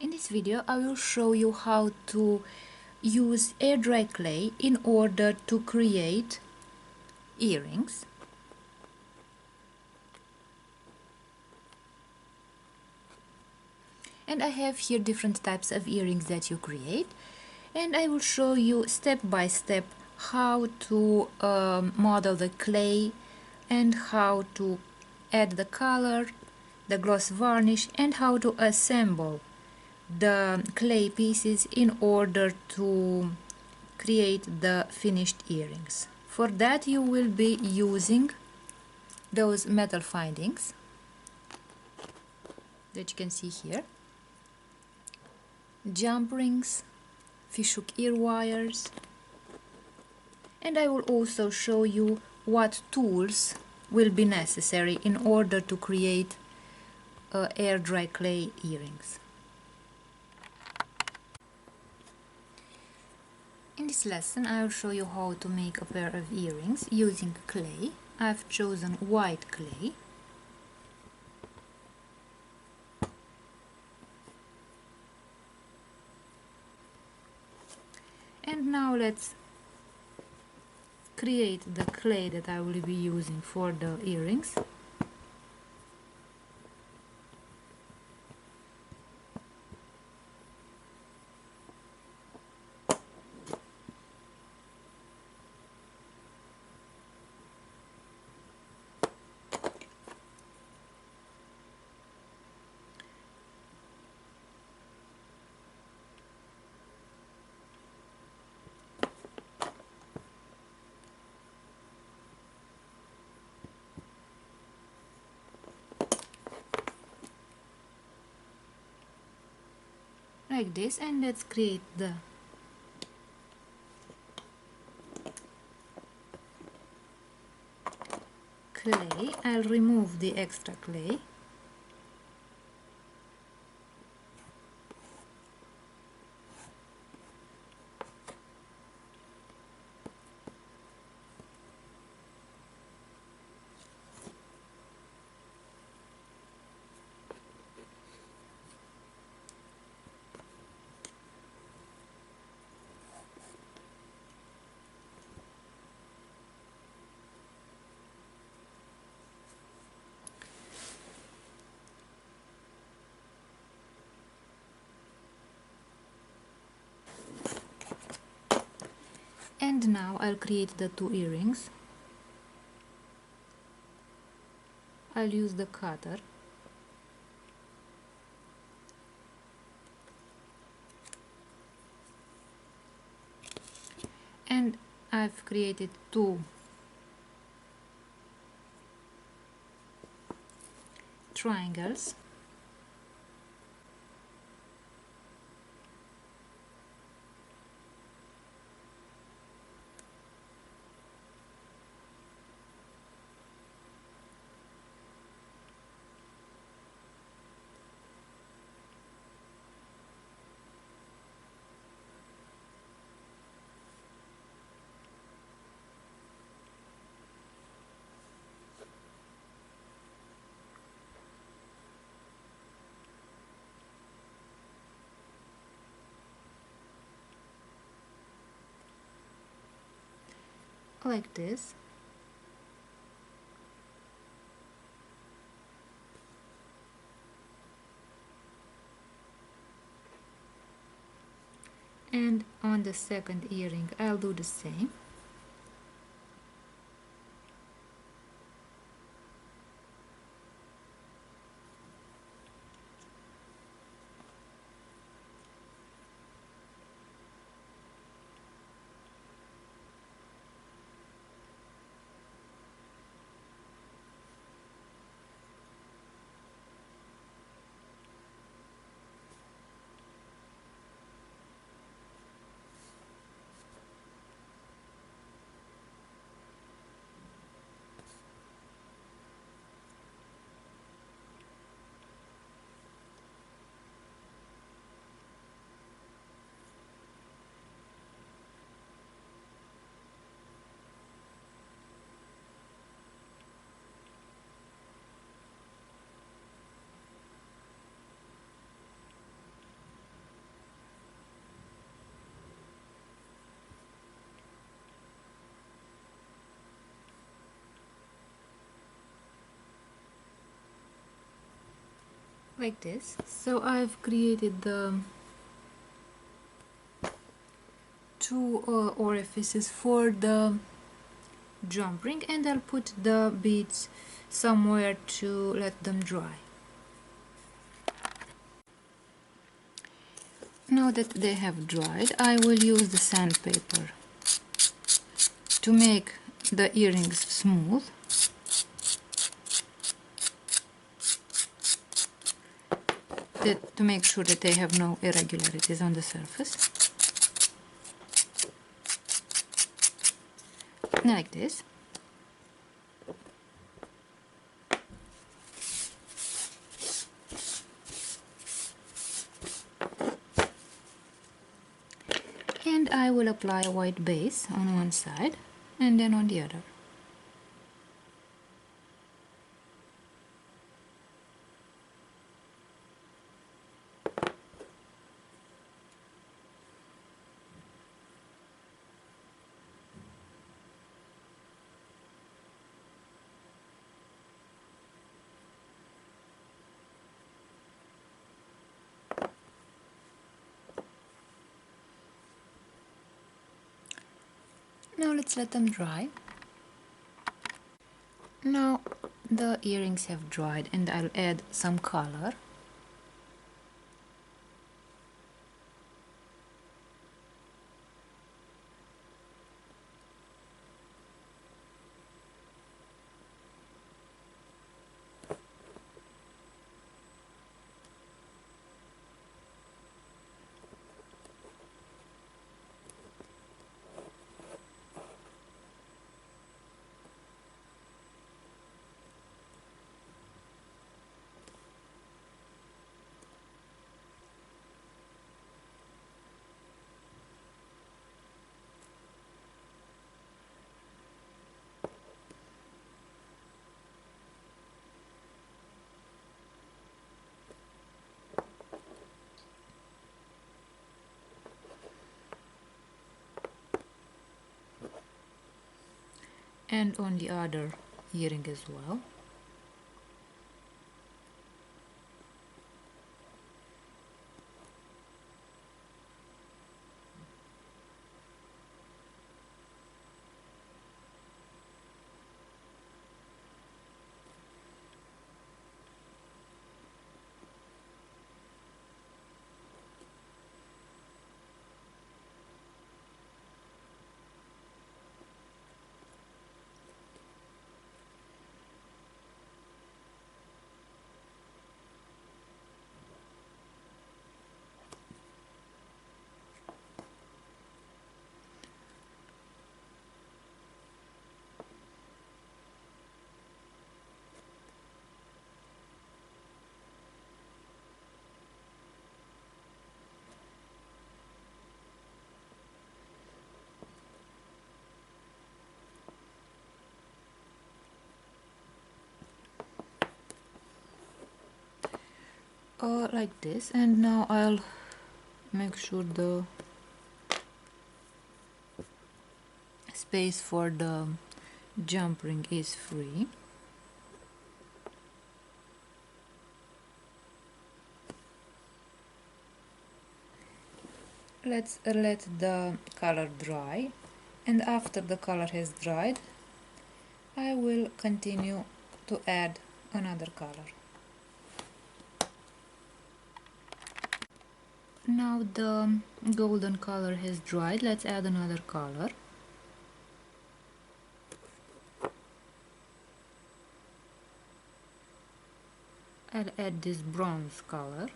In this video I will show you how to use air dry clay in order to create earrings. And I have here different types of earrings that you create, and I will show you step by step how to model the clay and how to add the color, the gloss varnish, and how to assemble the clay pieces in order to create the finished earrings. For that you will be using those metal findings that you can see here, jump rings, fishhook ear wires, and I will also show you what tools will be necessary in order to create air dry clay earrings. In this lesson I will show you how to make a pair of earrings using clay. I've chosen white clay. And now let's create the clay that I will be using for the earrings. Like this, and let's create the clay. I'll remove the extra clay. And now I'll create the two earrings. I'll use the cutter and I've created two triangles. Like this. And on the second earring I'll do the same. like this. So I've created the two orifices for the jump ring, and I'll put the beads somewhere to let them dry. Now that they have dried, I will use the sandpaper to make the earrings smooth. To make sure that they have no irregularities on the surface. Like this. And I will apply a white base on one side and then on the other. Now let's let them dry. Now the earrings have dried and I'll add some color. And on the other earring as well. Like this, and now I'll make sure the space for the jump ring is free. Let's let the color dry, and after the color has dried I will continue to add another color. Now the golden color has dried, let's add another color. I'll add this bronze color.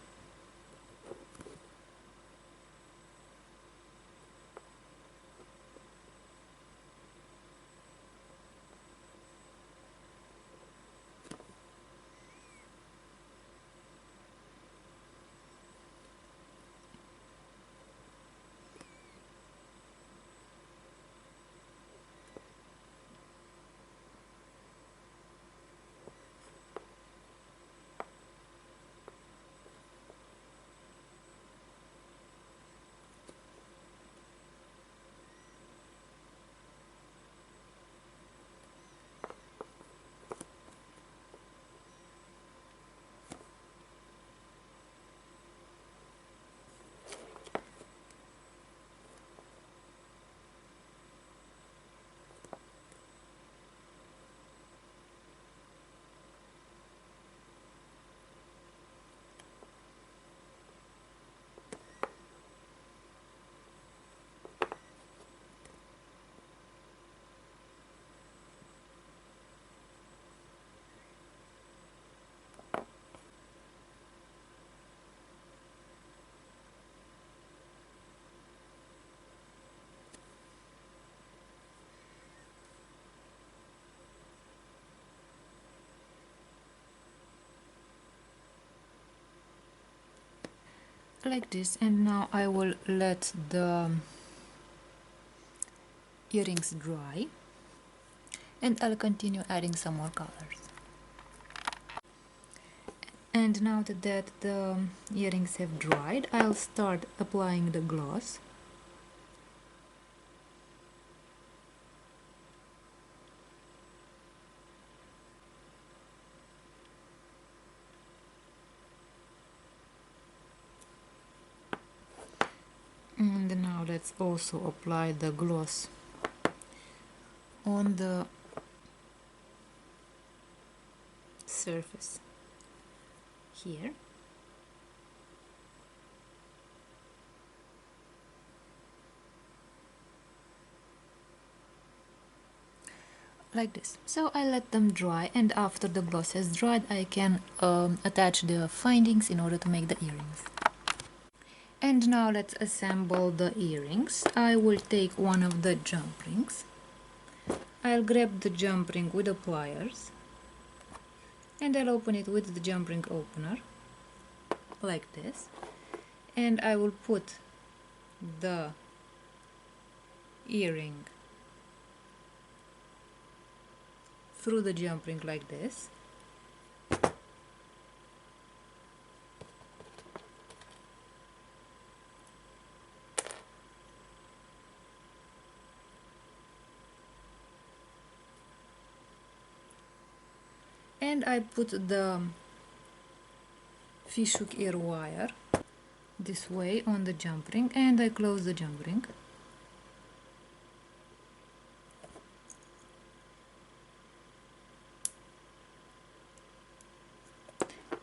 like this. And now I will let the earrings dry, and I'll continue adding some more colors. And now that the earrings have dried, I'll start applying the gloss. And now let's also apply the gloss on the surface here. Like this. So I let them dry, and after the gloss has dried, I can attach the findings in order to make the earrings. And now let's assemble the earrings. I will take one of the jump rings. I'll grab the jump ring with the pliers, and I'll open it with the jump ring opener, like this. And I will put the earring through the jump ring like this. And I put the fishhook ear wire this way on the jump ring, and I close the jump ring.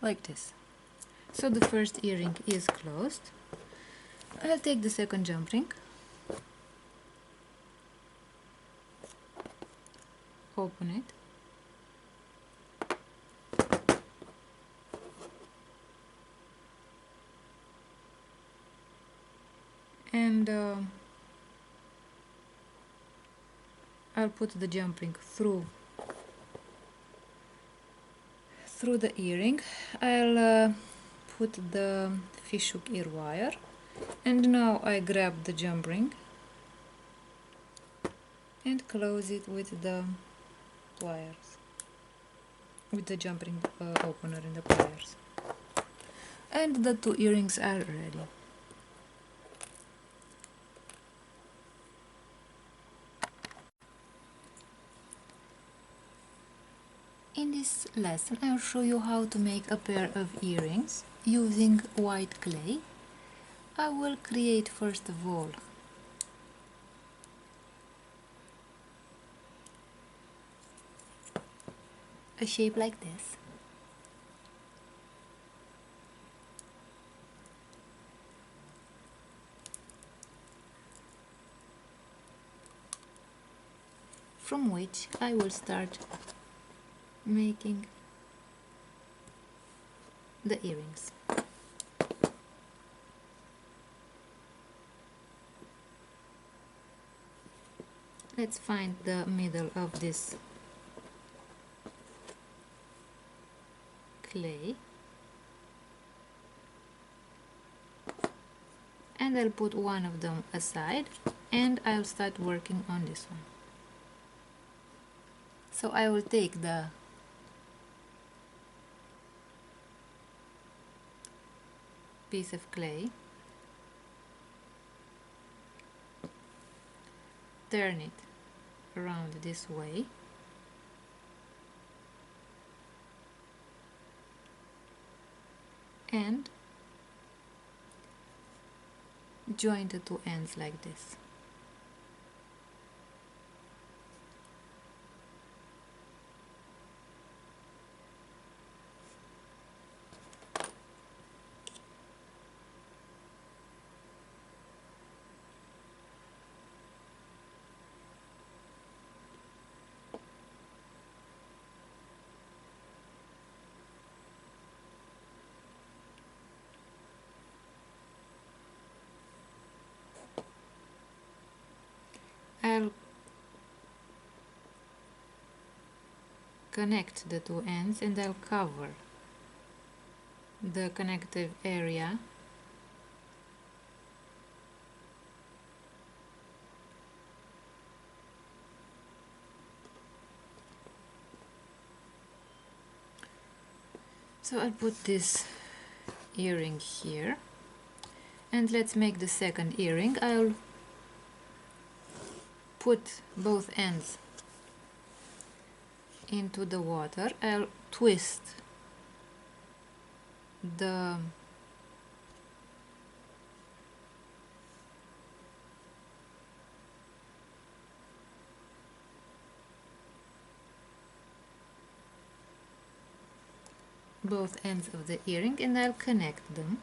Like this. So the first earring is closed. I'll take the second jump ring, open it, and I'll put the jump ring through the earring. I'll put the fishhook ear wire, and now I grab the jump ring and close it with the pliers, with the jump ring opener and the pliers. And the two earrings are ready. In this lesson, I'll show you how to make a pair of earrings using white clay. I will create first of all a shape like this. From which I will start making the earrings. Let's find the middle of this clay, and I'll put one of them aside, and I'll start working on this one. So I will take the piece of clay, turn it around this way, and join the two ends like this. I'll connect the two ends, and I'll cover the connective area So I'll put this earring here, and let's make the second earring. I'll put both ends into the water. I'll twist the both ends of the earring, and I'll connect them.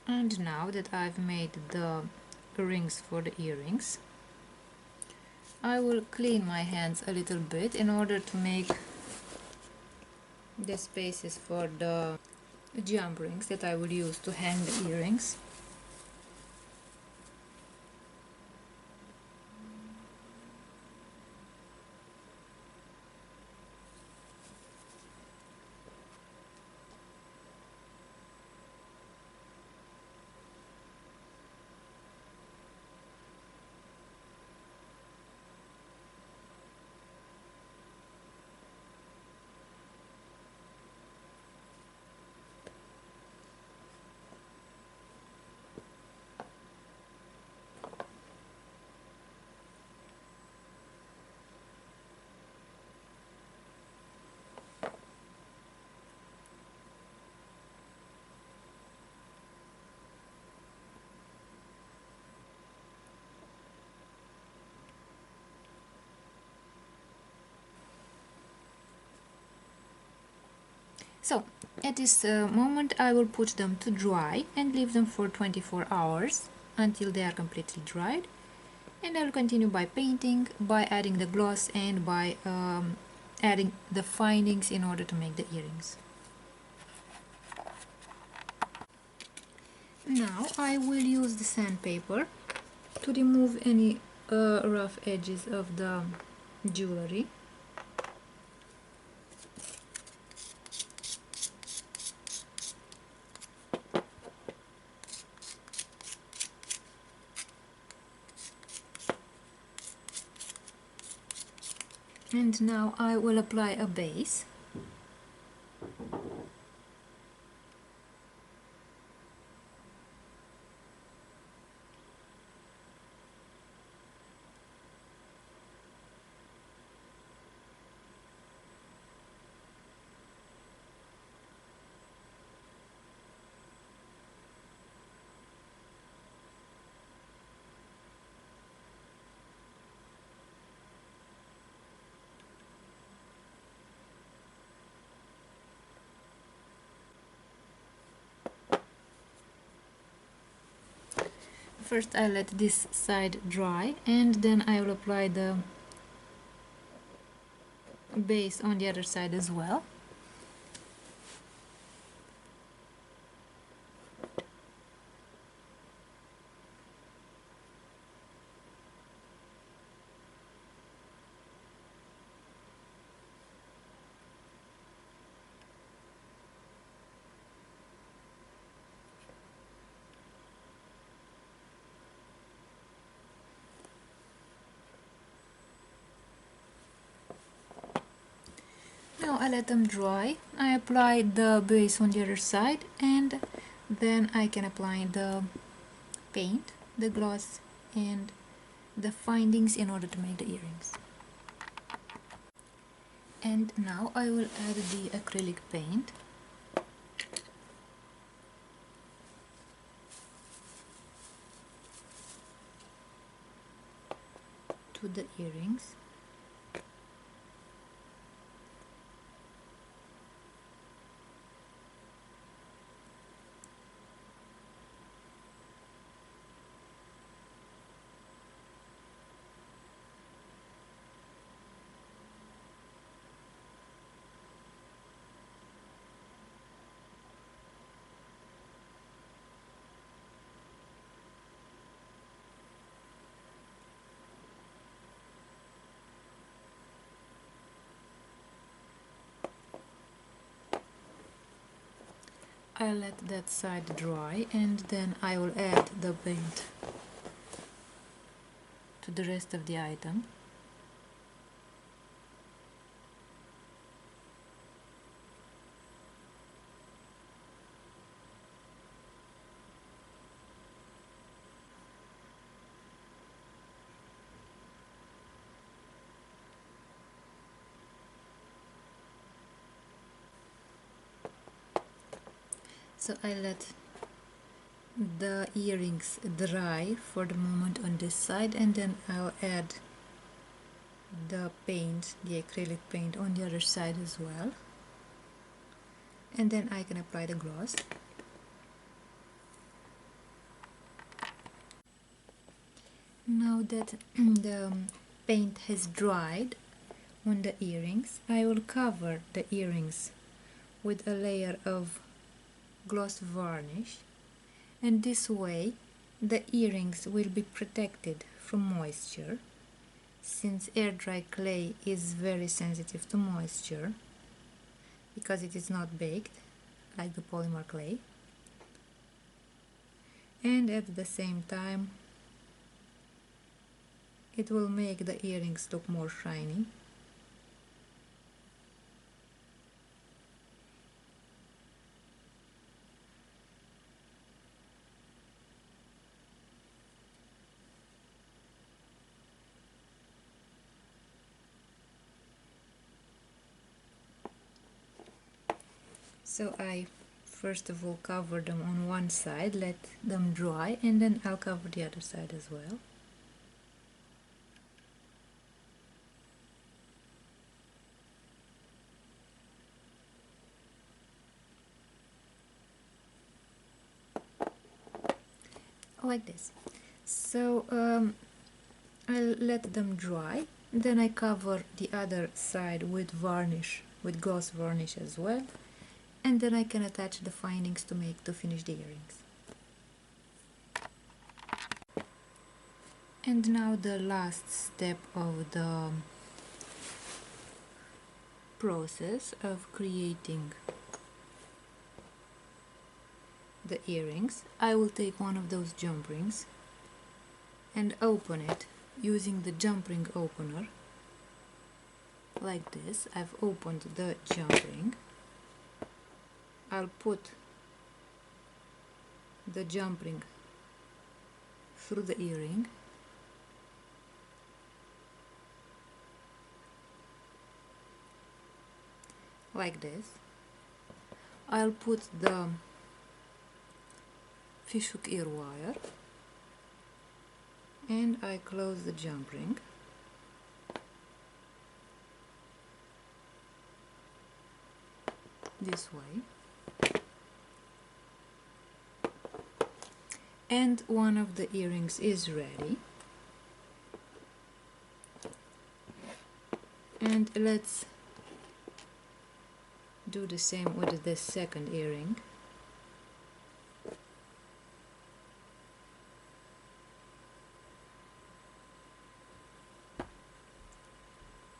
And now that I've made the rings for the earrings, I will clean my hands a little bit in order to make the spaces for the jump rings that I will use to hang the earrings. So at this moment I will put them to dry and leave them for 24 hours until they are completely dried, and I will continue by painting, by adding the gloss, and by adding the findings in order to make the earrings. Now I will use the sandpaper to remove any rough edges of the jewelry. And now I will apply a base. First I let this side dry, and then I will apply the base on the other side as well. Now I let them dry. I apply the base on the other side, and then I can apply the paint, the gloss, and the findings in order to make the earrings. And now I will add the acrylic paint. To the earrings. I let that side dry and then I will add the paint to the rest of the item. So I let the earrings dry for the moment on this side, and then I'll add the paint, the acrylic paint, on the other side as well, and then I can apply the gloss. Now that the paint has dried on the earrings, I will cover the earrings with a layer of gloss varnish, and this way the earrings will be protected from moisture, since air dry clay is very sensitive to moisture because it is not baked like the polymer clay, and at the same time it will make the earrings look more shiny. So I first of all cover them on one side, let them dry, and then I'll cover the other side as well. Like this. So I'll let them dry, then I cover the other side with varnish, with gloss varnish as well, and then I can attach the findings to finish the earrings. And now the last step of the process of creating the earrings. I will take one of those jump rings and open it using the jump ring opener, like this. I've opened the jump ring. I'll put the jump ring through the earring, like this. I'll put the fishhook ear wire and I close the jump ring. This way. And one of the earrings is ready. And let's do the same with the second earring.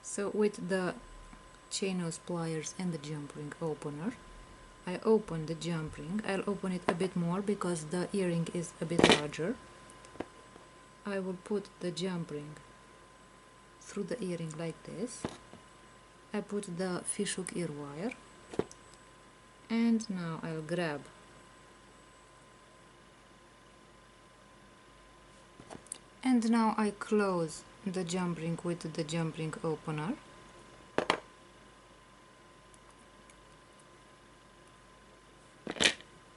So with the chain nose pliers and the jump ring opener, I open the jump ring. I'll open it a bit more because the earring is a bit larger. I will put the jump ring through the earring like this. I put the fishhook ear wire, and now I'll grab and now I close the jump ring with the jump ring opener.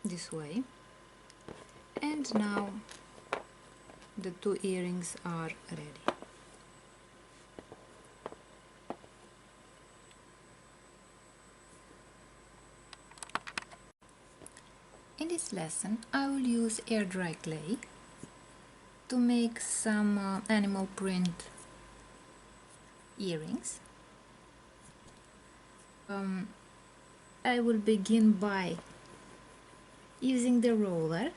This way. And now the two earrings are ready. In this lesson I will use air dry clay to make some animal print earrings. I will begin by using the roller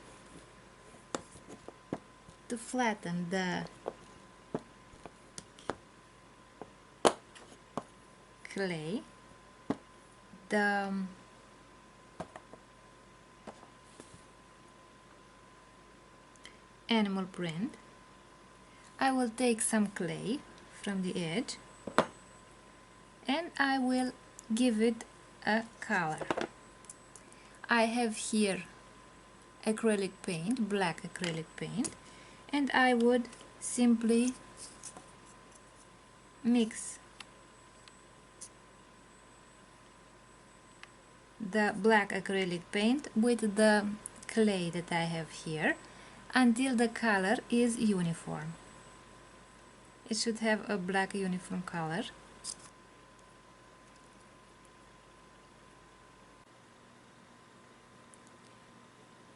to flatten the clay. The animal print. I will take some clay from the edge and I will give it a color. I have here acrylic paint, black acrylic paint, and I would simply mix the black acrylic paint with the clay that I have here until the color is uniform. It should have a black uniform color.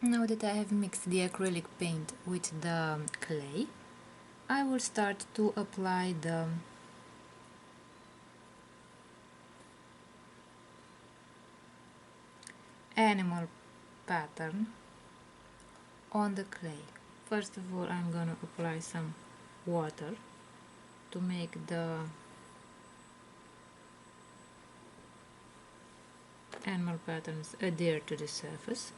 Now that I have mixed the acrylic paint with the clay, I will start to apply the animal pattern on the clay. First of all, I'm gonna apply some water to make the animal patterns adhere to the surface.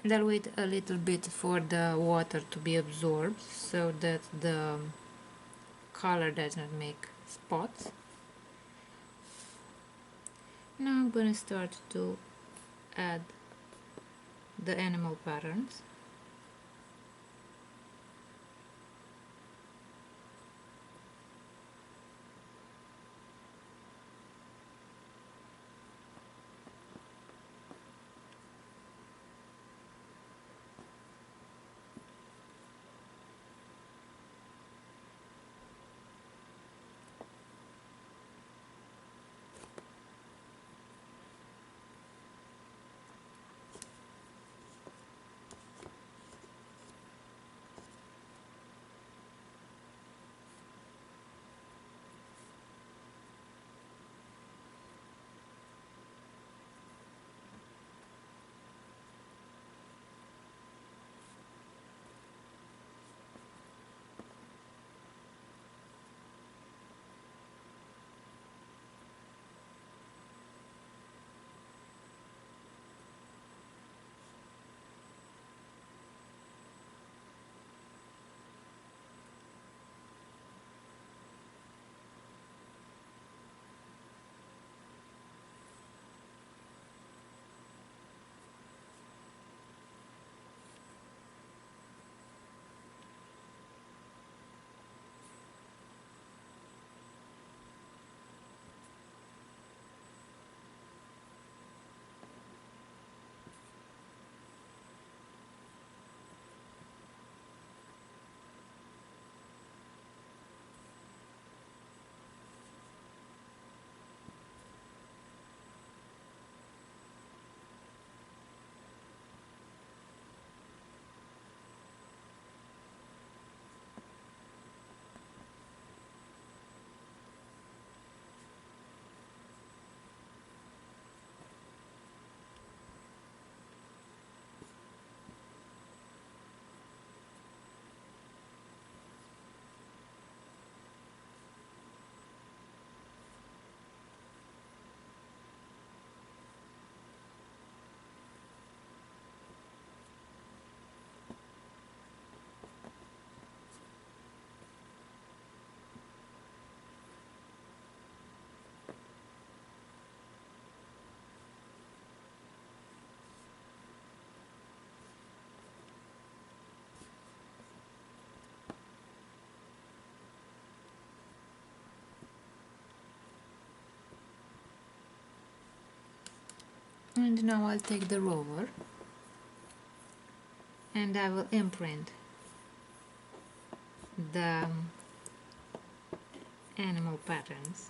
And I'll wait a little bit for the water to be absorbed so that the color does not make spots. Now I'm going to start to add the animal patterns. And now I'll take the roller and I will imprint the animal patterns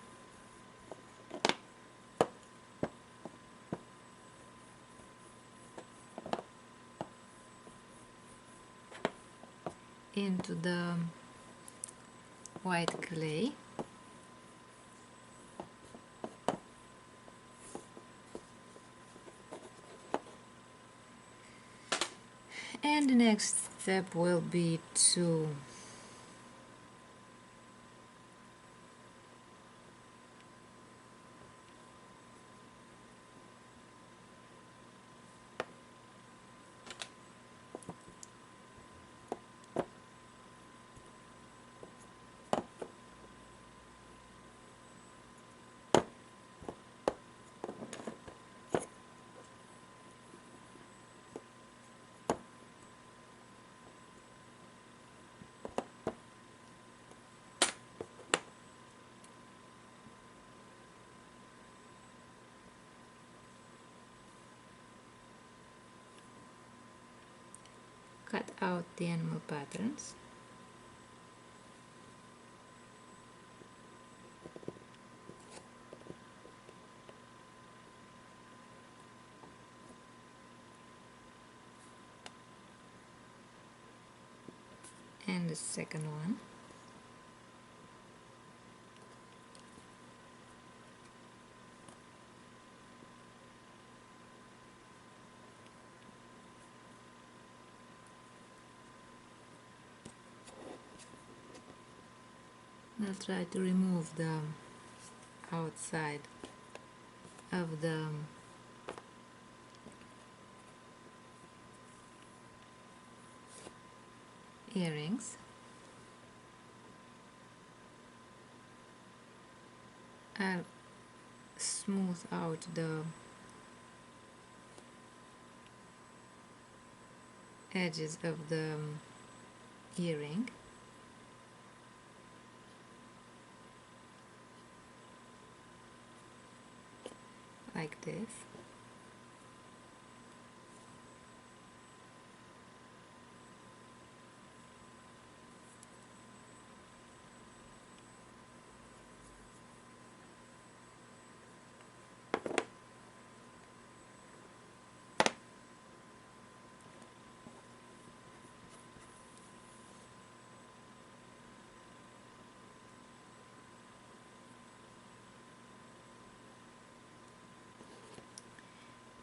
into the white clay. And the next step will be to cut out the animal patterns. And the second one. I'll try to remove the outside of the earrings. I'll smooth out the edges of the earring. Like this.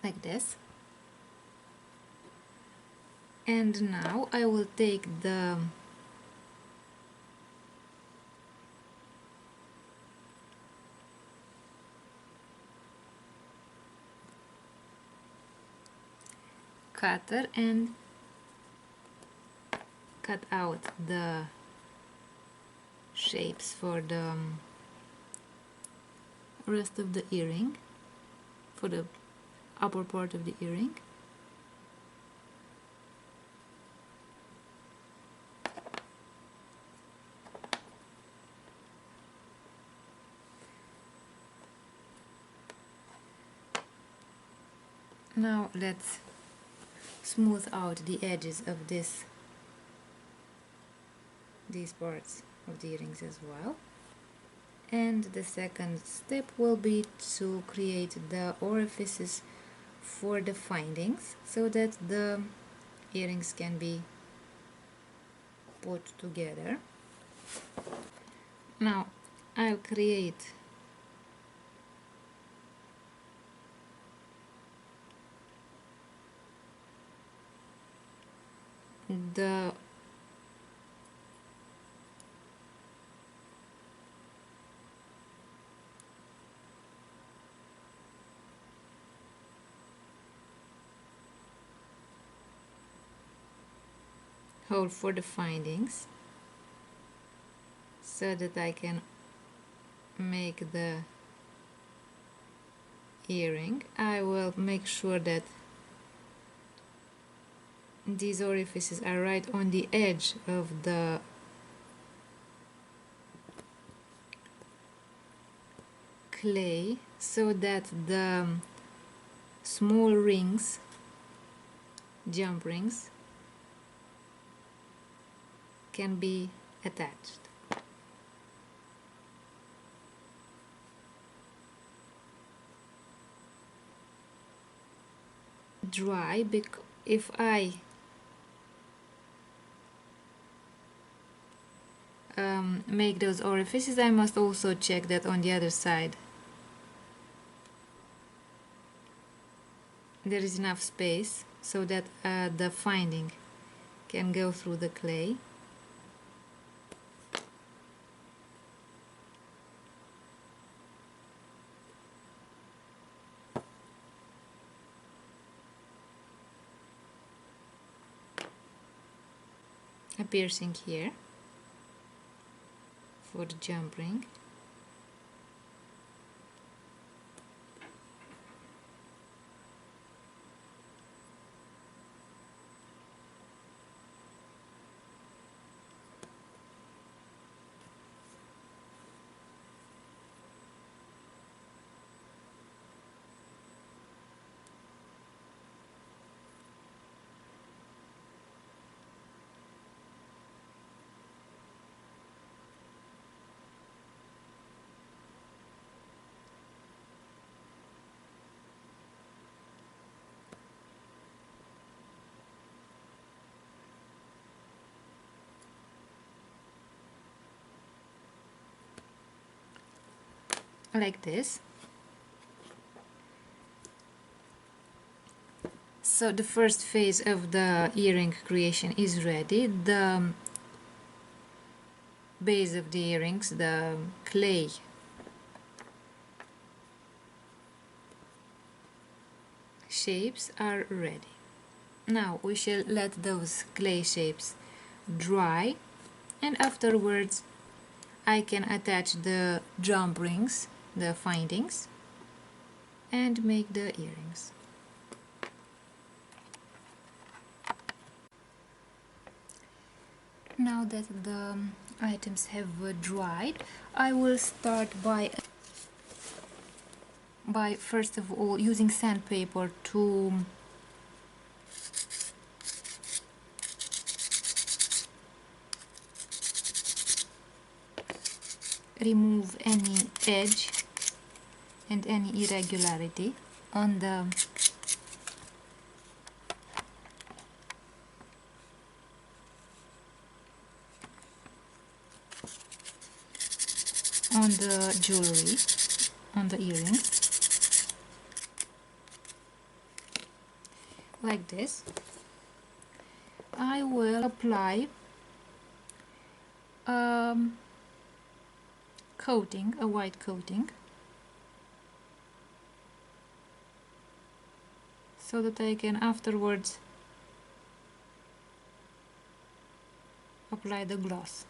Like this. And now I will take the cutter and cut out the shapes for the rest of the earring, for the upper part of the earring. Now let's smooth out the edges of these parts of the earrings as well. And the second step will be to create the orifices for the findings so that the earrings can be put together. Now I'll create the hole for the findings so that I can make the earring. I will make sure that these orifices are right on the edge of the clay so that the small rings, jump rings, can be attached. Dry, because if I make those orifices, I must also check that on the other side there is enough space so that the finding can go through the clay. A piercing here for the jump ring. like this. So the first phase of the earring creation is ready. The base of the earrings, the clay shapes are ready. Now we shall let those clay shapes dry, and afterwards I can attach the jump rings, the findings, and make the earrings. Now that the items have dried, I will start by first of all using sandpaper to remove any edge and any irregularity on the jewelry, on the earrings, like this. I will apply coating, a white coating, so that I can afterwards apply the gloss.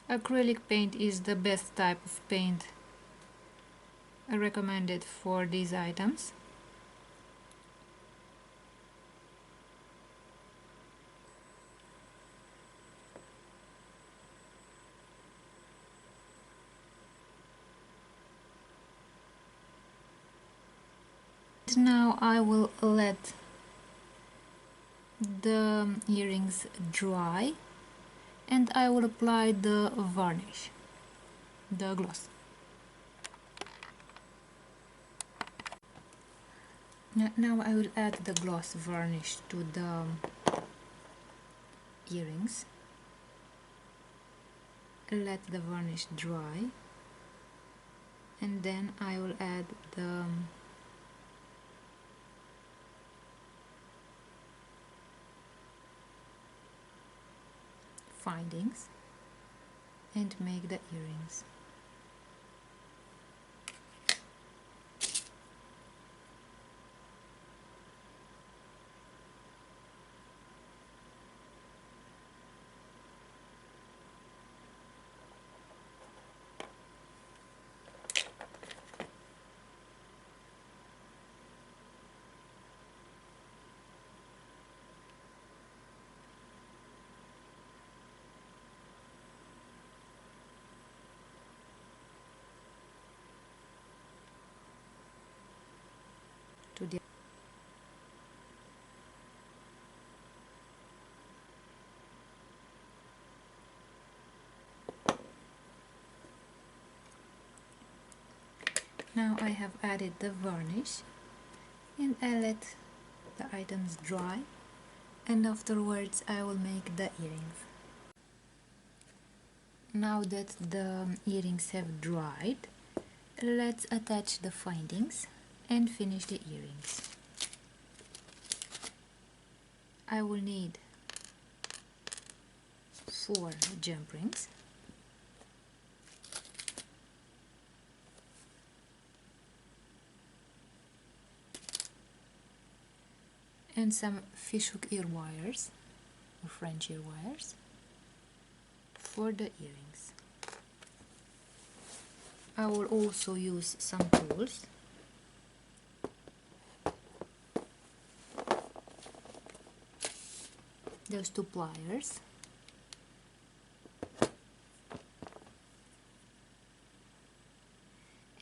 Acrylic paint is the best type of paint recommended for these items. Now I will let the earrings dry, and I will apply the varnish, the gloss. Now I will add the gloss varnish to the earrings. Let the varnish dry, and then I will add the findings and make the earrings. To the Now I have added the varnish, and I let the items dry, and afterwards I will make the earrings. Now that the earrings have dried, let's attach the findings and finish the earrings. I will need 4 jump rings, and some fishhook ear wires or French ear wires for the earrings. I will also use some tools. Those 2 pliers,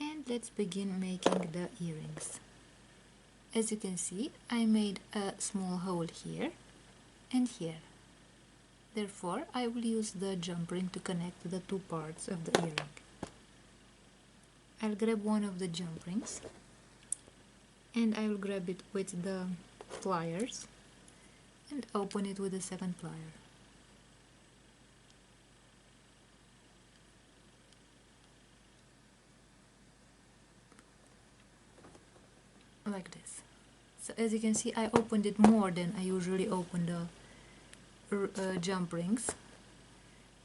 and let's begin making the earrings. As you can see, I made a small hole here and here. Therefore, I will use the jump ring to connect the 2 parts of the earring. I'll grab one of the jump rings, and I will grab it with the pliers and open it with the second plier. like this. So as you can see, I opened it more than I usually open the jump rings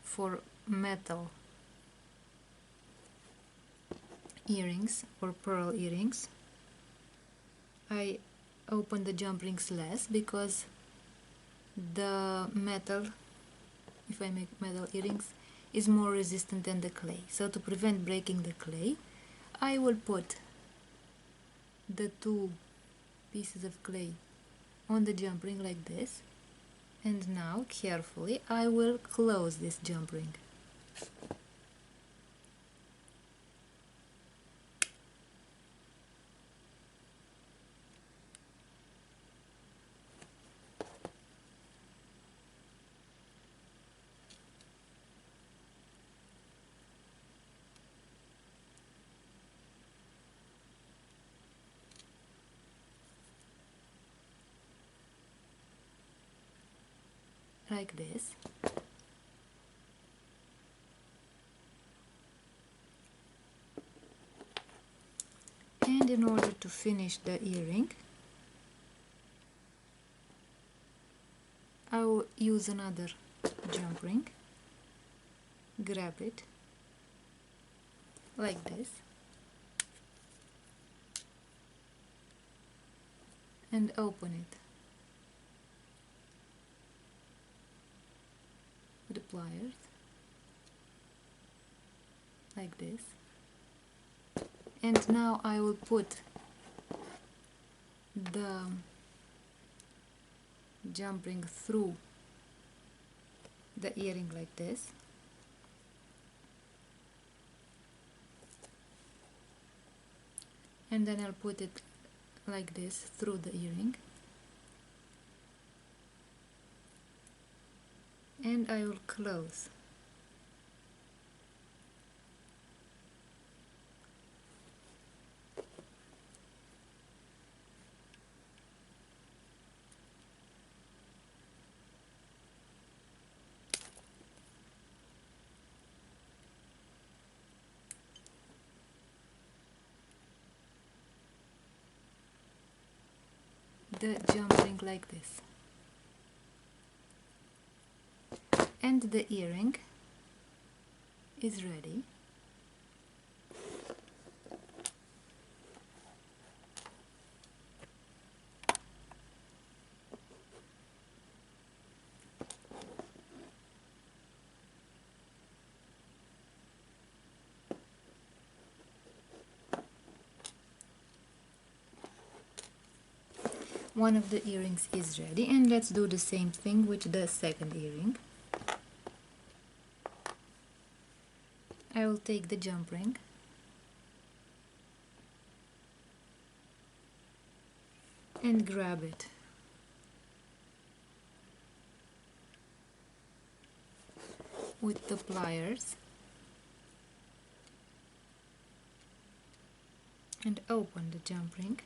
for metal earrings or pearl earrings. I open the jump rings less because the metal, if I make metal earrings, is more resistant than the clay. So to prevent breaking the clay, I will put the two pieces of clay on the jump ring like this, and now carefully I will close this jump ring. Like this. And in order to finish the earring, I will use another jump ring, grab it like this, and open it with the pliers like this. And now I will put the jump ring through the earring like this, and then I'll put it like this through the earring, and I will close. The jump ring like this, and the earring is ready. One of the earrings is ready, and let's do the same thing with the second earring. I will take the jump ring and grab it with the pliers and open the jump ring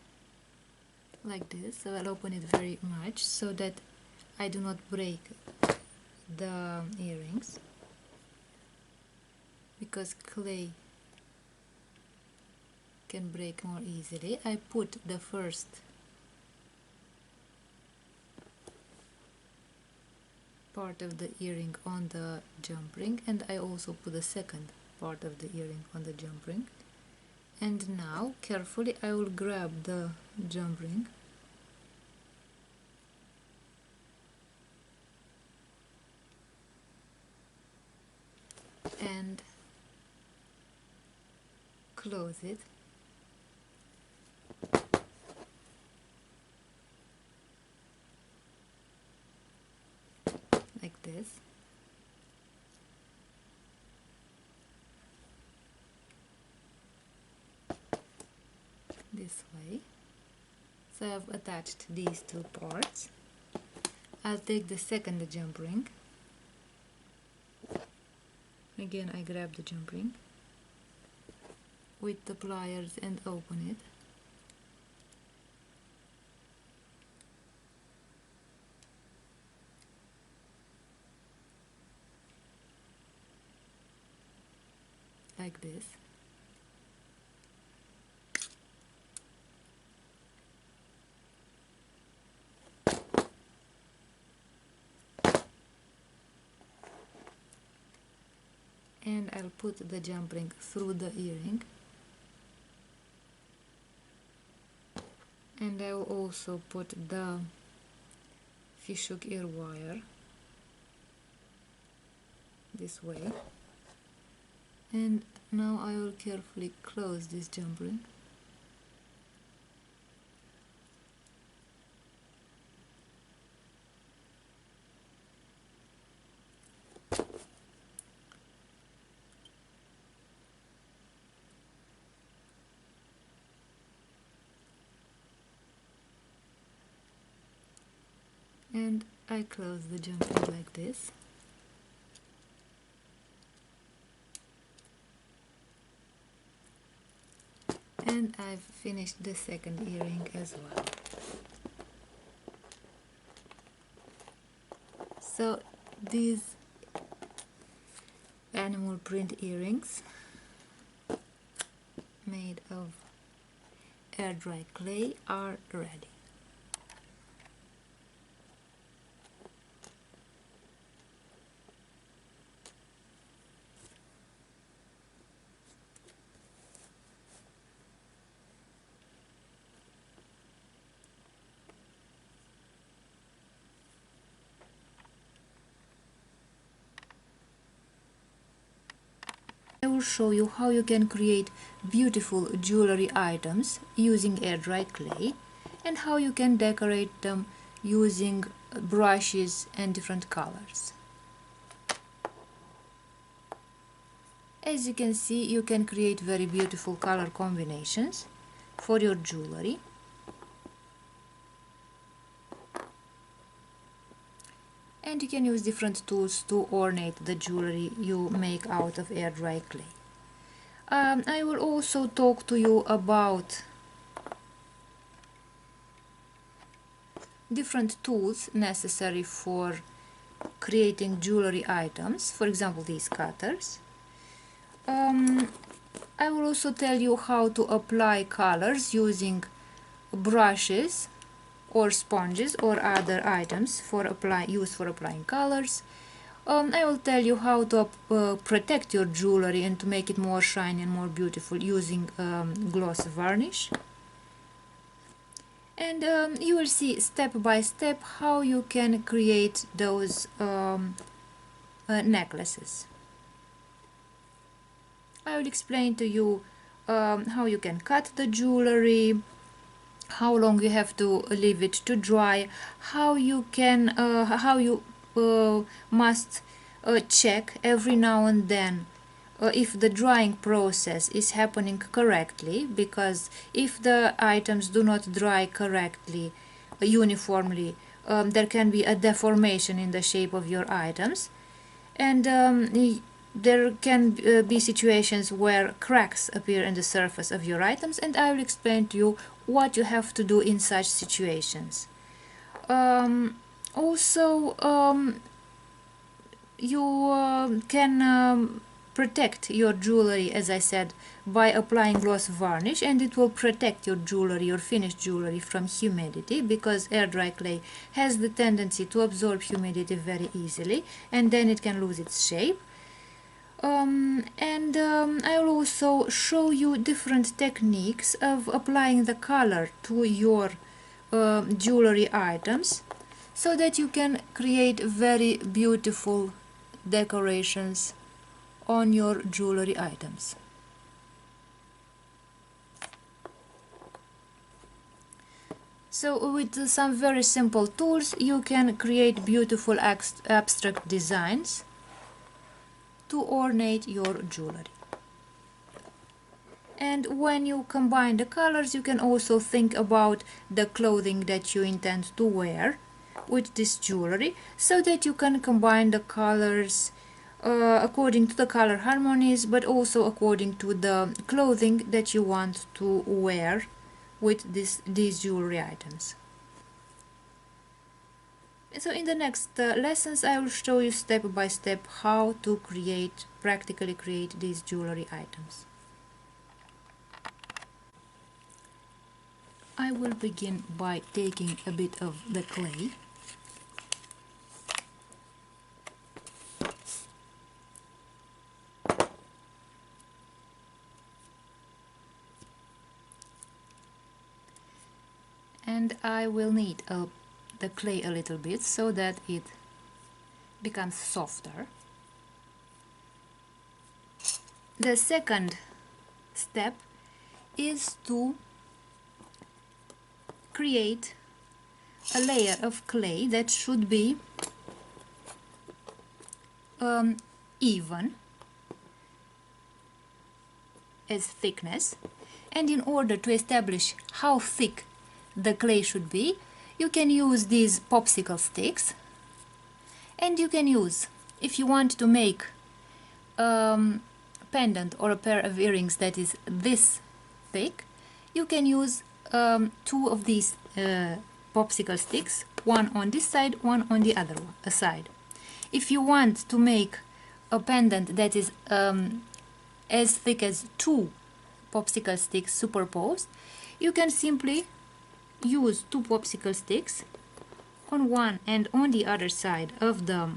like this. So I'll open it very much so that I do not break the earrings, because clay can break more easily. I put the first part of the earring on the jump ring, and I also put the second part of the earring on the jump ring. And now carefully I will grab the jump ring and close it like this. This way. So I've attached these two parts. I'll take the second jump ring. Again, I grab the jump ring with the pliers and open it. Like this. and I'll put the jump ring through the earring, and I will also put the fishhook ear wire this way, and now I will carefully close this jump ring. And I close the jump ring like this. And I've finished the second earring as well. So these animal print earrings made of air dry clay are ready. I will show you how you can create beautiful jewelry items using air dried clay, and how you can decorate them using brushes and different colors. As you can see, you can create very beautiful color combinations for your jewelry. And you can use different tools to ornate the jewelry you make out of air dry clay. I will also talk to you about different tools necessary for creating jewelry items, for example these cutters. I will also tell you how to apply colors using brushes or sponges or other items used for applying colors. I will tell you how to protect your jewelry and to make it more shiny and more beautiful using gloss varnish. And you will see step by step how you can create those necklaces. I will explain to you how you can cut the jewelry, how long you have to leave it to dry, how you must check every now and then if the drying process is happening correctly, because if the items do not dry correctly uniformly, there can be a deformation in the shape of your items, and there can be situations where cracks appear in the surface of your items, and I will explain to you what you have to do in such situations. You can protect your jewelry, as I said, by applying gloss varnish, and it will protect your jewelry, your finished jewelry, from humidity, because air dry clay has the tendency to absorb humidity very easily, and then it can lose its shape. I will also show you different techniques of applying the color to your jewelry items, so that you can create very beautiful decorations on your jewelry items. So with some very simple tools you can create beautiful abstract designs to ornate your jewelry. And when you combine the colors, you can also think about the clothing that you intend to wear with this jewelry, so that you can combine the colors according to the color harmonies, but also according to the clothing that you want to wear with these jewelry items. So in the next lessons I will show you step by step how to practically create these jewelry items. I will begin by taking a bit of the clay and I will knead the clay a little bit so that it becomes softer. The second step is to create a layer of clay that should be even as thickness, and in order to establish how thick the clay should be, you can use these popsicle sticks, and you can use, if you want to make pendant or a pair of earrings that is this thick, you can use two of these popsicle sticks, one on this side, one on the other side. If you want to make a pendant that is as thick as two popsicle sticks superposed, you can simply use two popsicle sticks on one and on the other side of the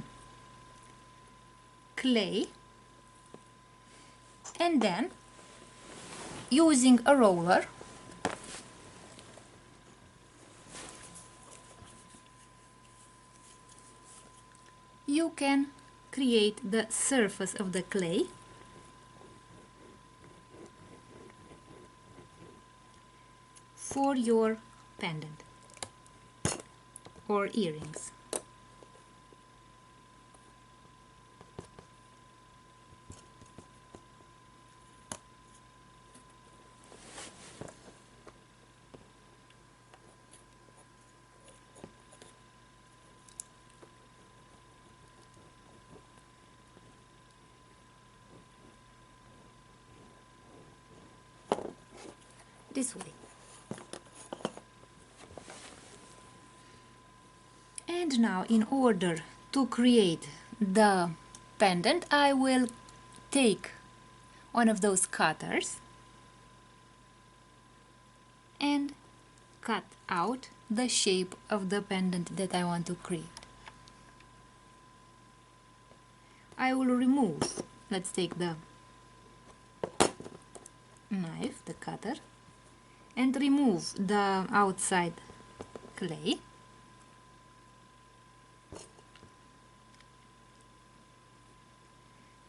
clay, and then using a roller you can create the surface of the clay for your pendant or earrings. This way. And now, in order to create the pendant, I will take one of those cutters and cut out the shape of the pendant that I want to create. I will remove, let's take the knife, the cutter, and remove the outside clay.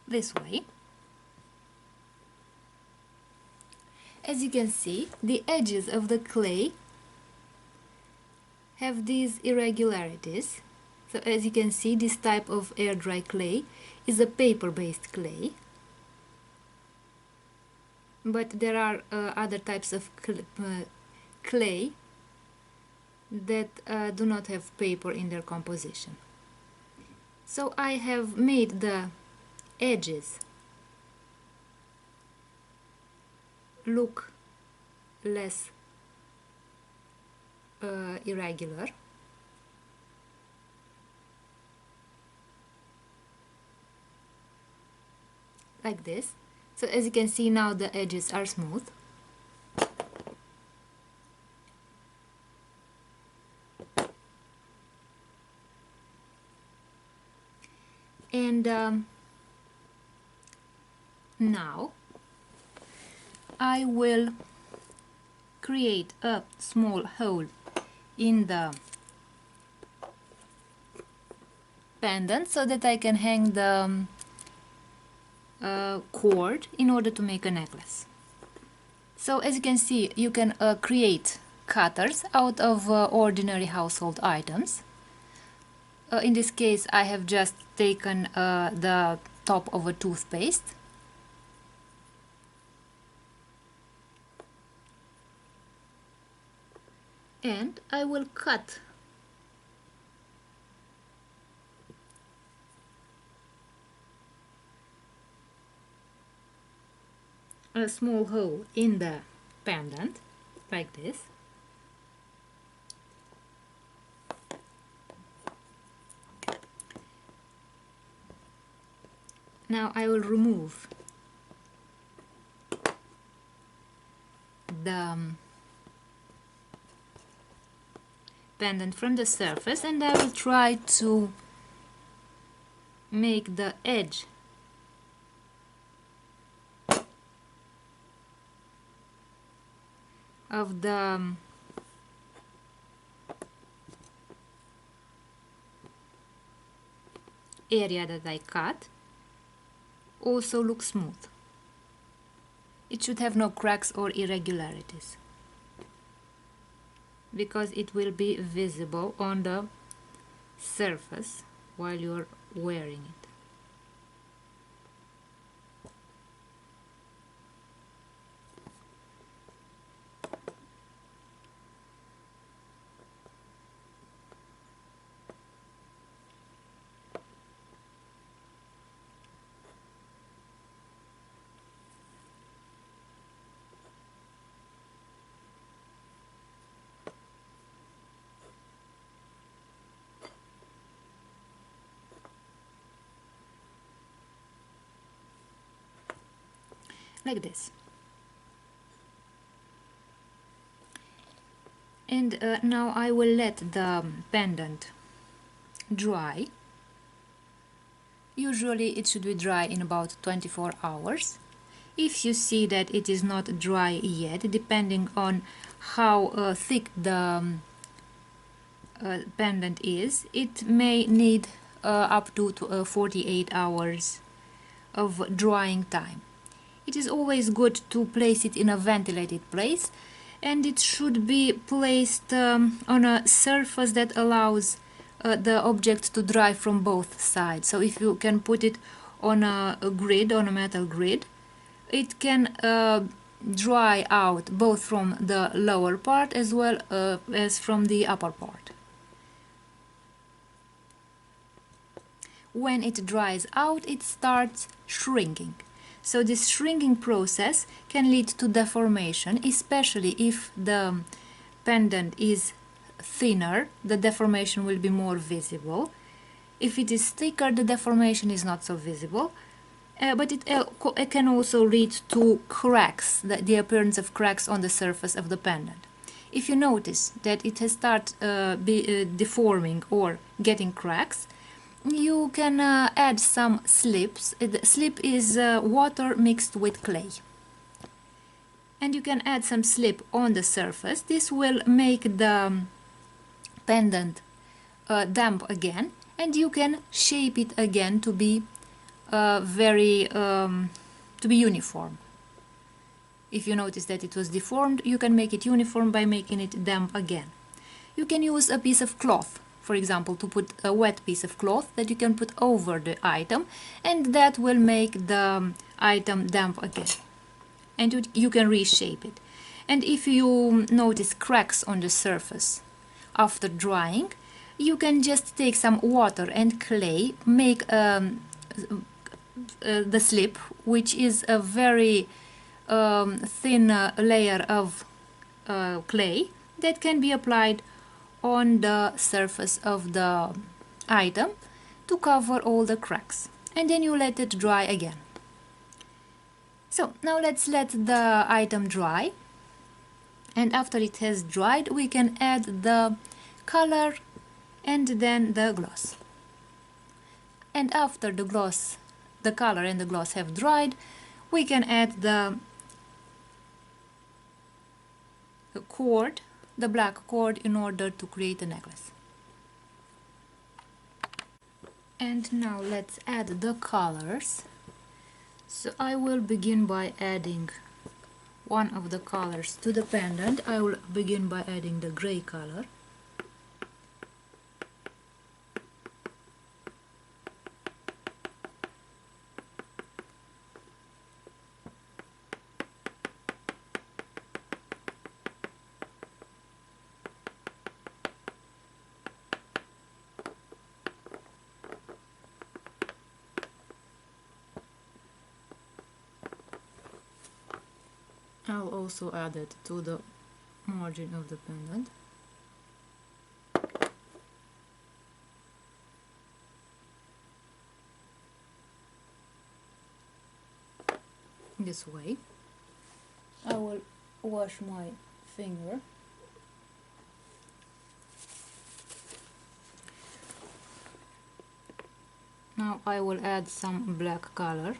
This way. As you can see, the edges of the clay have these irregularities. So as you can see, this type of air dry clay is a paper-based clay. But there are other types of clay that do not have paper in their composition. So I have made the edges look less irregular. Like this. So as you can see, now the edges are smooth. And now I will create a small hole in the pendant so that I can hang the cord in order to make a necklace. So as you can see, you can create cutters out of ordinary household items. In this case, I have just taken the top of a toothpaste and I will cut a small hole in the pendant, like this. Now I will remove the pendant from the surface, and I will try to make the edge of the area that I cut also looks smooth. It should have no cracks or irregularities, because it will be visible on the surface while you're wearing it. Like this. And now I will let the pendant dry. Usually it should be dry in about 24 hours. If you see that it is not dry yet, depending on how thick the pendant is, it may need up to 48 hours of drying time. It is always good to place it in a ventilated place, and it should be placed on a surface that allows the object to dry from both sides. So if you can put it on a grid, on a metal grid, it can dry out both from the lower part as well as from the upper part. When it dries out, it starts shrinking. So this shrinking process can lead to deformation, especially if the pendant is thinner, the deformation will be more visible. If it is thicker, the deformation is not so visible. But it can also lead to cracks, the appearance of cracks on the surface of the pendant. If you notice that it has started deforming or getting cracks, you can add some slips. The slip is water mixed with clay. And you can add some slip on the surface. This will make the pendant damp again, and you can shape it again to be uniform. If you notice that it was deformed, you can make it uniform by making it damp again. You can use a piece of cloth, for example, to put a wet piece of cloth that you can put over the item, and that will make the item damp again. And you can reshape it. And if you notice cracks on the surface after drying, you can just take some water and clay, make the slip, which is a very thin layer of clay that can be applied on the surface of the item to cover all the cracks, and then you let it dry again. So now let's let the item dry, and after it has dried we can add the color and then the gloss. And after the color and the gloss have dried, we can add the cord, the black cord, in order to create a necklace. And now let's add the colors. So I will begin by adding one of the colors to the pendant. I will begin by adding the gray color. I'll also add it to the margin of the pendant. This way. I will wash my finger. Now I will add some black color.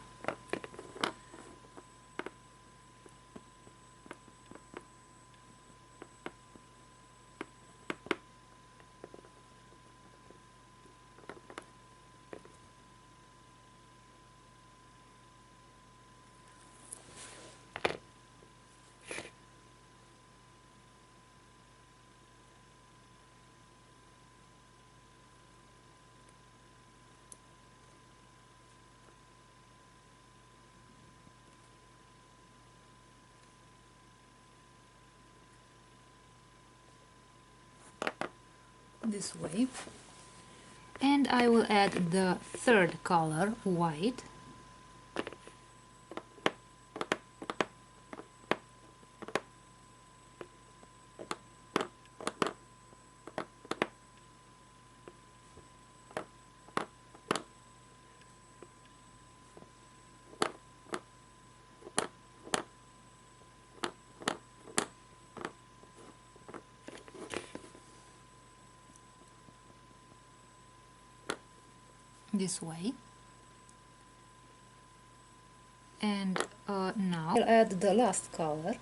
this way. And I will add the third color, white. This way. And now I'll add the last color.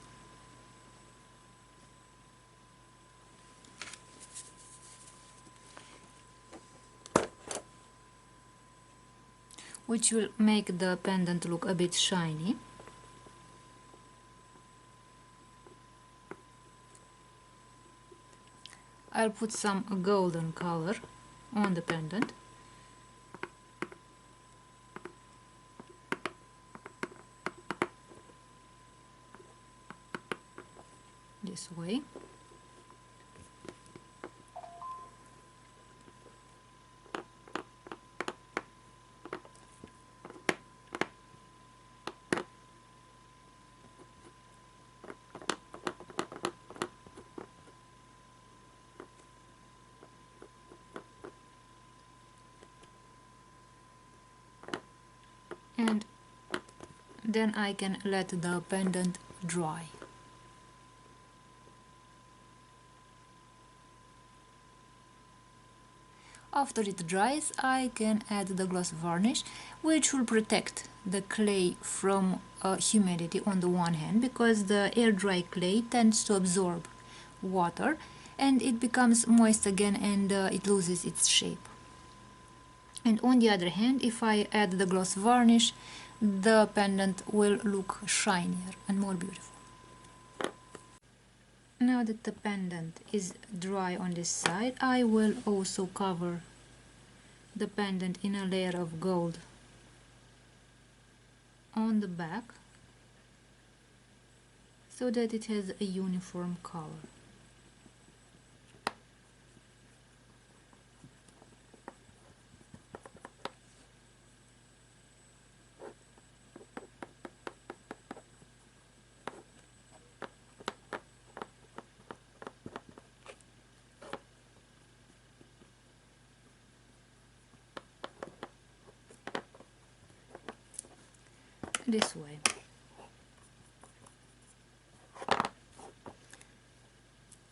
Which will make the pendant look a bit shiny. I'll put some golden color on the pendant. This way. And then I can let the pendant dry. After it dries, I can add the gloss varnish, which will protect the clay from humidity on the one hand, because the air dry clay tends to absorb water and it becomes moist again, and it loses its shape. And on the other hand, if I add the gloss varnish, the pendant will look shinier and more beautiful. Now that the pendant is dry on this side, I will also cover the pendant in a layer of gold on the back so that it has a uniform color. This way.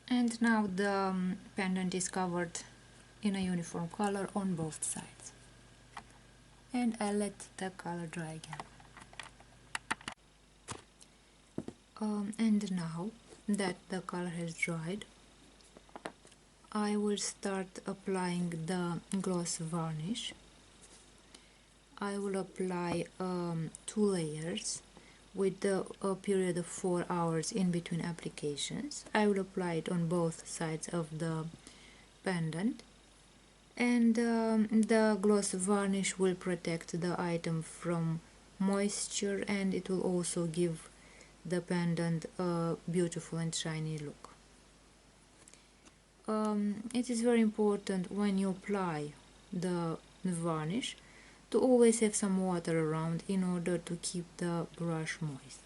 And now the pendant is covered in a uniform color on both sides. And I let the color dry again. And now that the color has dried, I will start applying the gloss varnish. I will apply 2 layers with a period of 4 hours in between applications. I will apply it on both sides of the pendant, and the gloss varnish will protect the item from moisture, and it will also give the pendant a beautiful and shiny look. It is very important when you apply the varnish to always have some water around in order to keep the brush moist.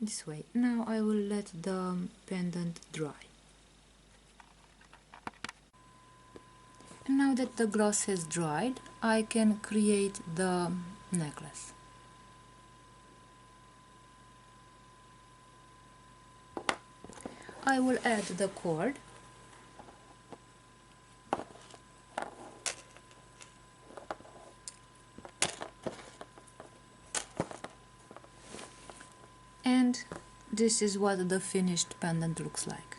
This way. Now I will let the pendant dry. And now that the gloss has dried, I can create the necklace. I will add the cord. And this is what the finished pendant looks like.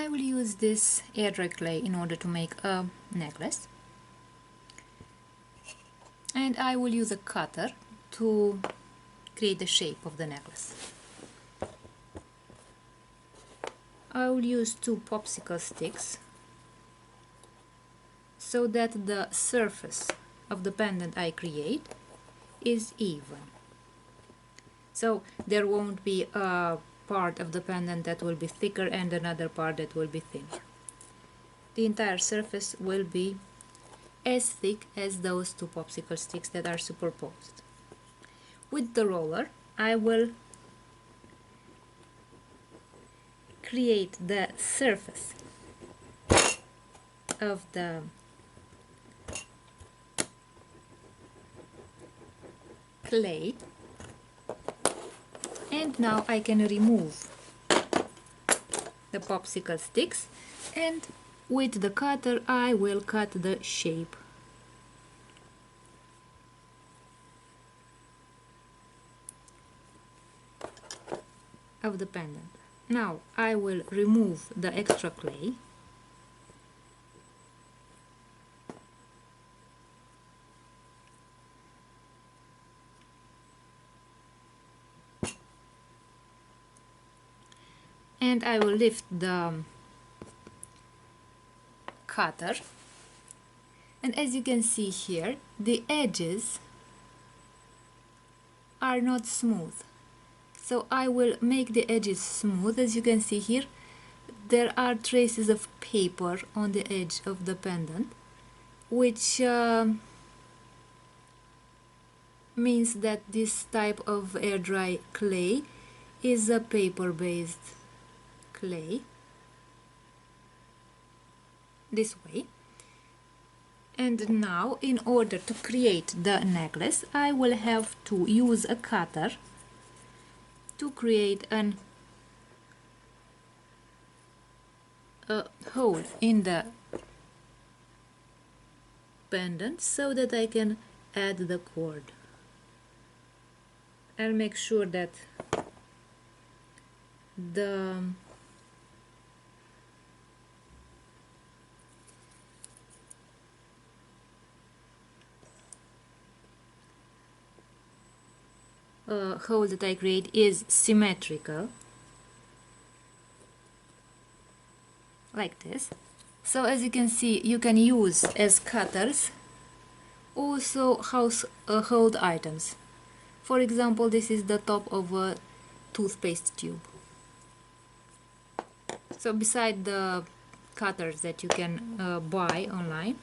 I will use this air dry clay in order to make a necklace, and I will use a cutter to create the shape of the necklace. I will use 2 popsicle sticks so that the surface of the pendant I create is even. So there won't be a part of the pendant that will be thicker and another part that will be thinner. The entire surface will be as thick as those 2 popsicle sticks that are superposed. With the roller, I will create the surface of the clay, and now I can remove the popsicle sticks, and with the cutter I will cut the shape of the pendant. Now I will remove the extra clay and I will lift the cutter, and as you can see here, the edges are not smooth. So I will make the edges smooth. As you can see here, there are traces of paper on the edge of the pendant, which means that this type of air dry clay is a paper-based clay, this way. And now, in order to create the necklace, I will have to use a cutter to create a hole in the pendant so that I can add the cord. I'll make sure that the hole that I create is symmetrical, like this. So as you can see, you can use as cutters also household items. For example, this is the top of a toothpaste tube. So beside the cutters that you can buy online,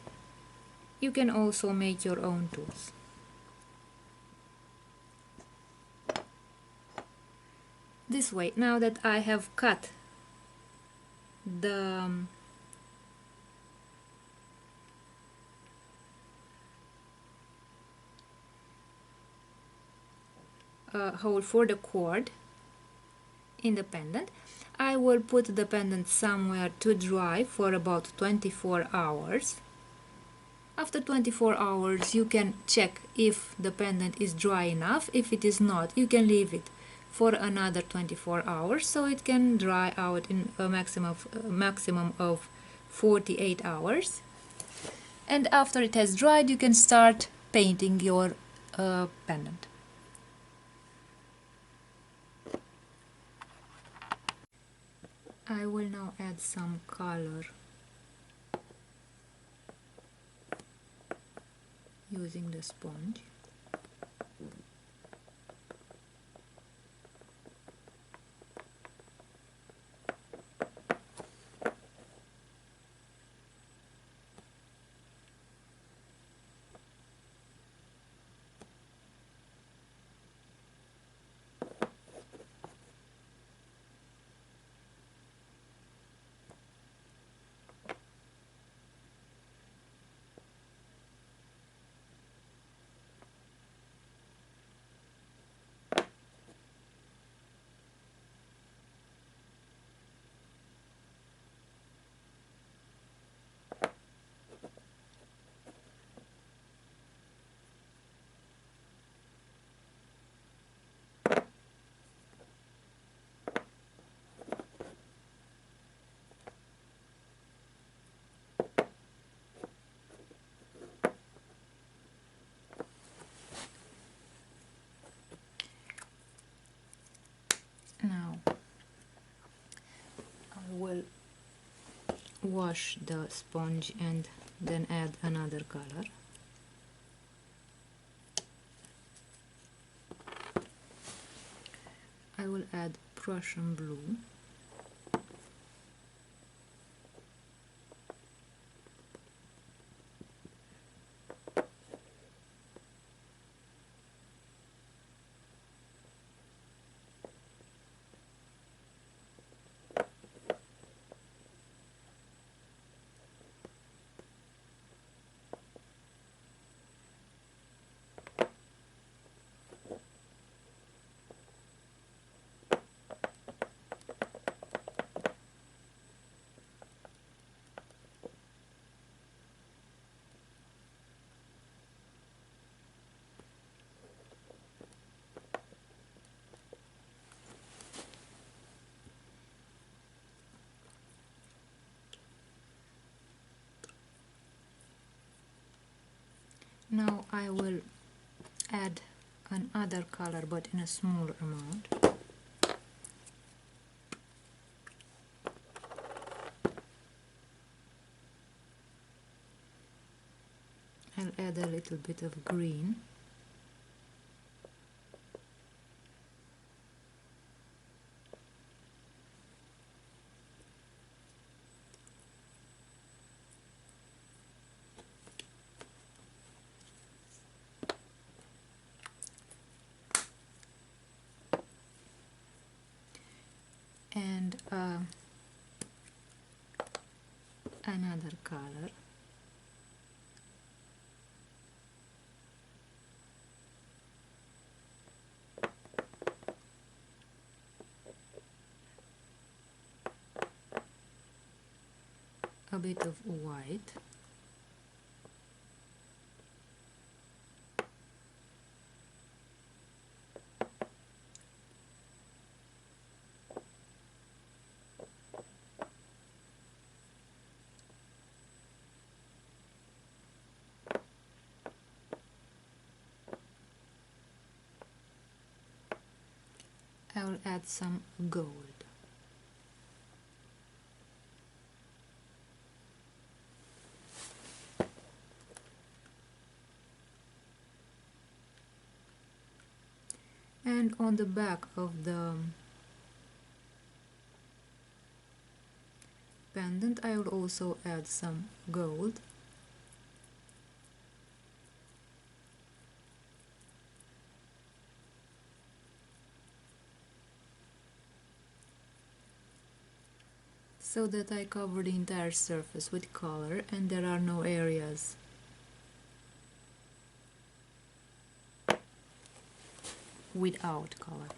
you can also make your own tools. This way, now that I have cut the hole for the cord in the pendant, I will put the pendant somewhere to dry for about 24 hours. After 24 hours you can check if the pendant is dry enough. If it is not, you can leave it for another 24 hours so it can dry out in a maximum of 48 hours. And after it has dried, you can start painting your pendant. I will now add some color using the sponge. wash the sponge and then add another color. I will add Prussian blue. Now I will add another color, but in a smaller amount. I'll add a little bit of green. And another color. A bit of white. I will add some gold. And on the back of the pendant I will also add some gold. So that I cover the entire surface with color and there are no areas without color.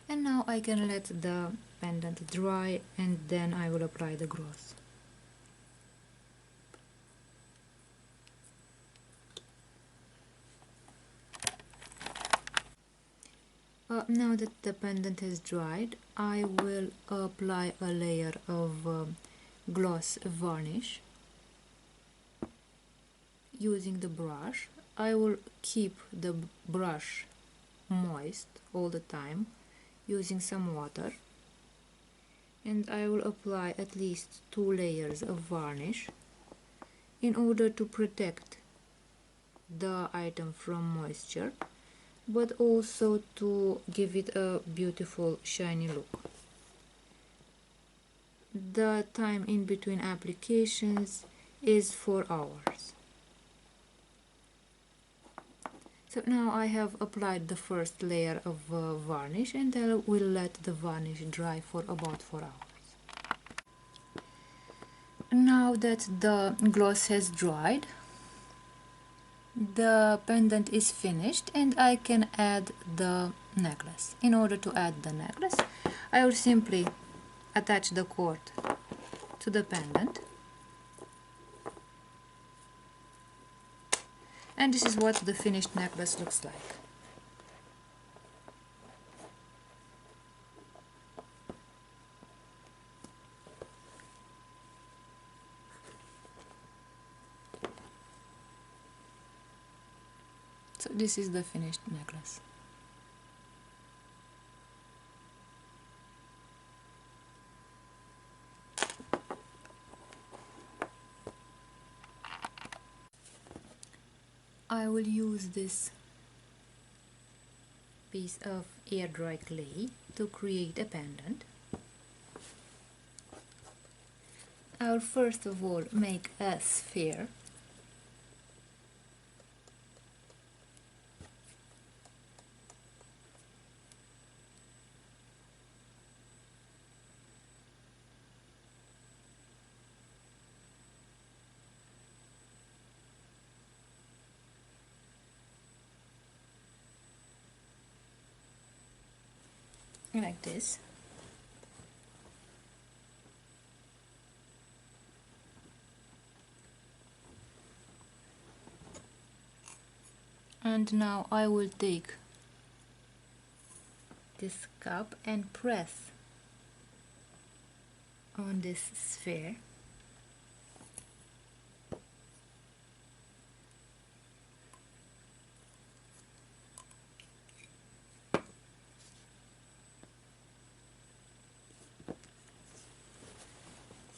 And now I can let the pendant dry and then I will apply the gloss. Now that the pendant has dried, I will apply a layer of gloss varnish using the brush. I will keep the brush moist all the time using some water, and I will apply at least 2 layers of varnish in order to protect the item from moisture, but also to give it a beautiful shiny look. The time in between applications is 4 hours. So now I have applied the first layer of varnish and I will let the varnish dry for about 4 hours. Now that the gloss has dried, the pendant is finished and I can add the necklace. In order to add the necklace, I will simply attach the cord to the pendant. And this is what the finished necklace looks like. So this is the finished necklace. I will use this piece of air dry clay to create a pendant. I'll first of all make a sphere. Like this. And now I will take this cup and press on this sphere.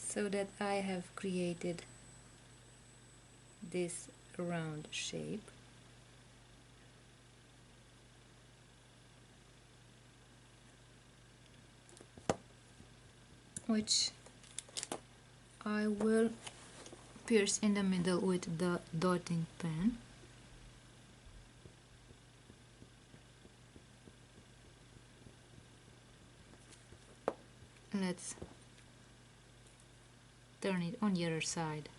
So that I have created this round shape. Which I will pierce in the middle with the dotting pen. Let's turn it on the other side.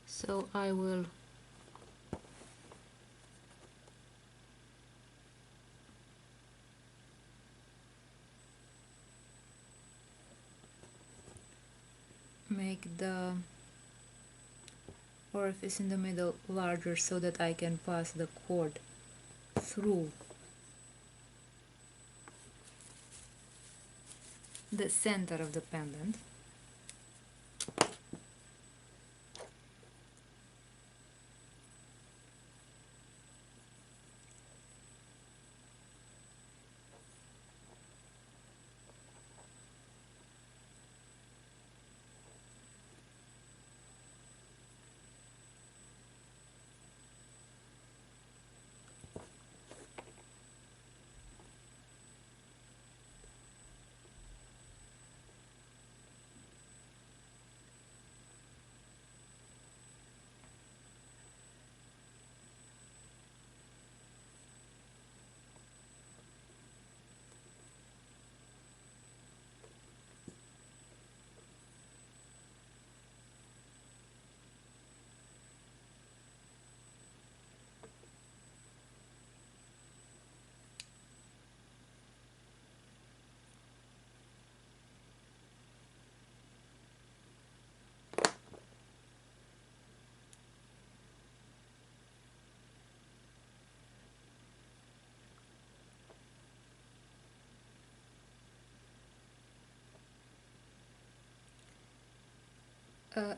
So I will make the orifice in the middle larger so that I can pass the cord through the center of the pendant.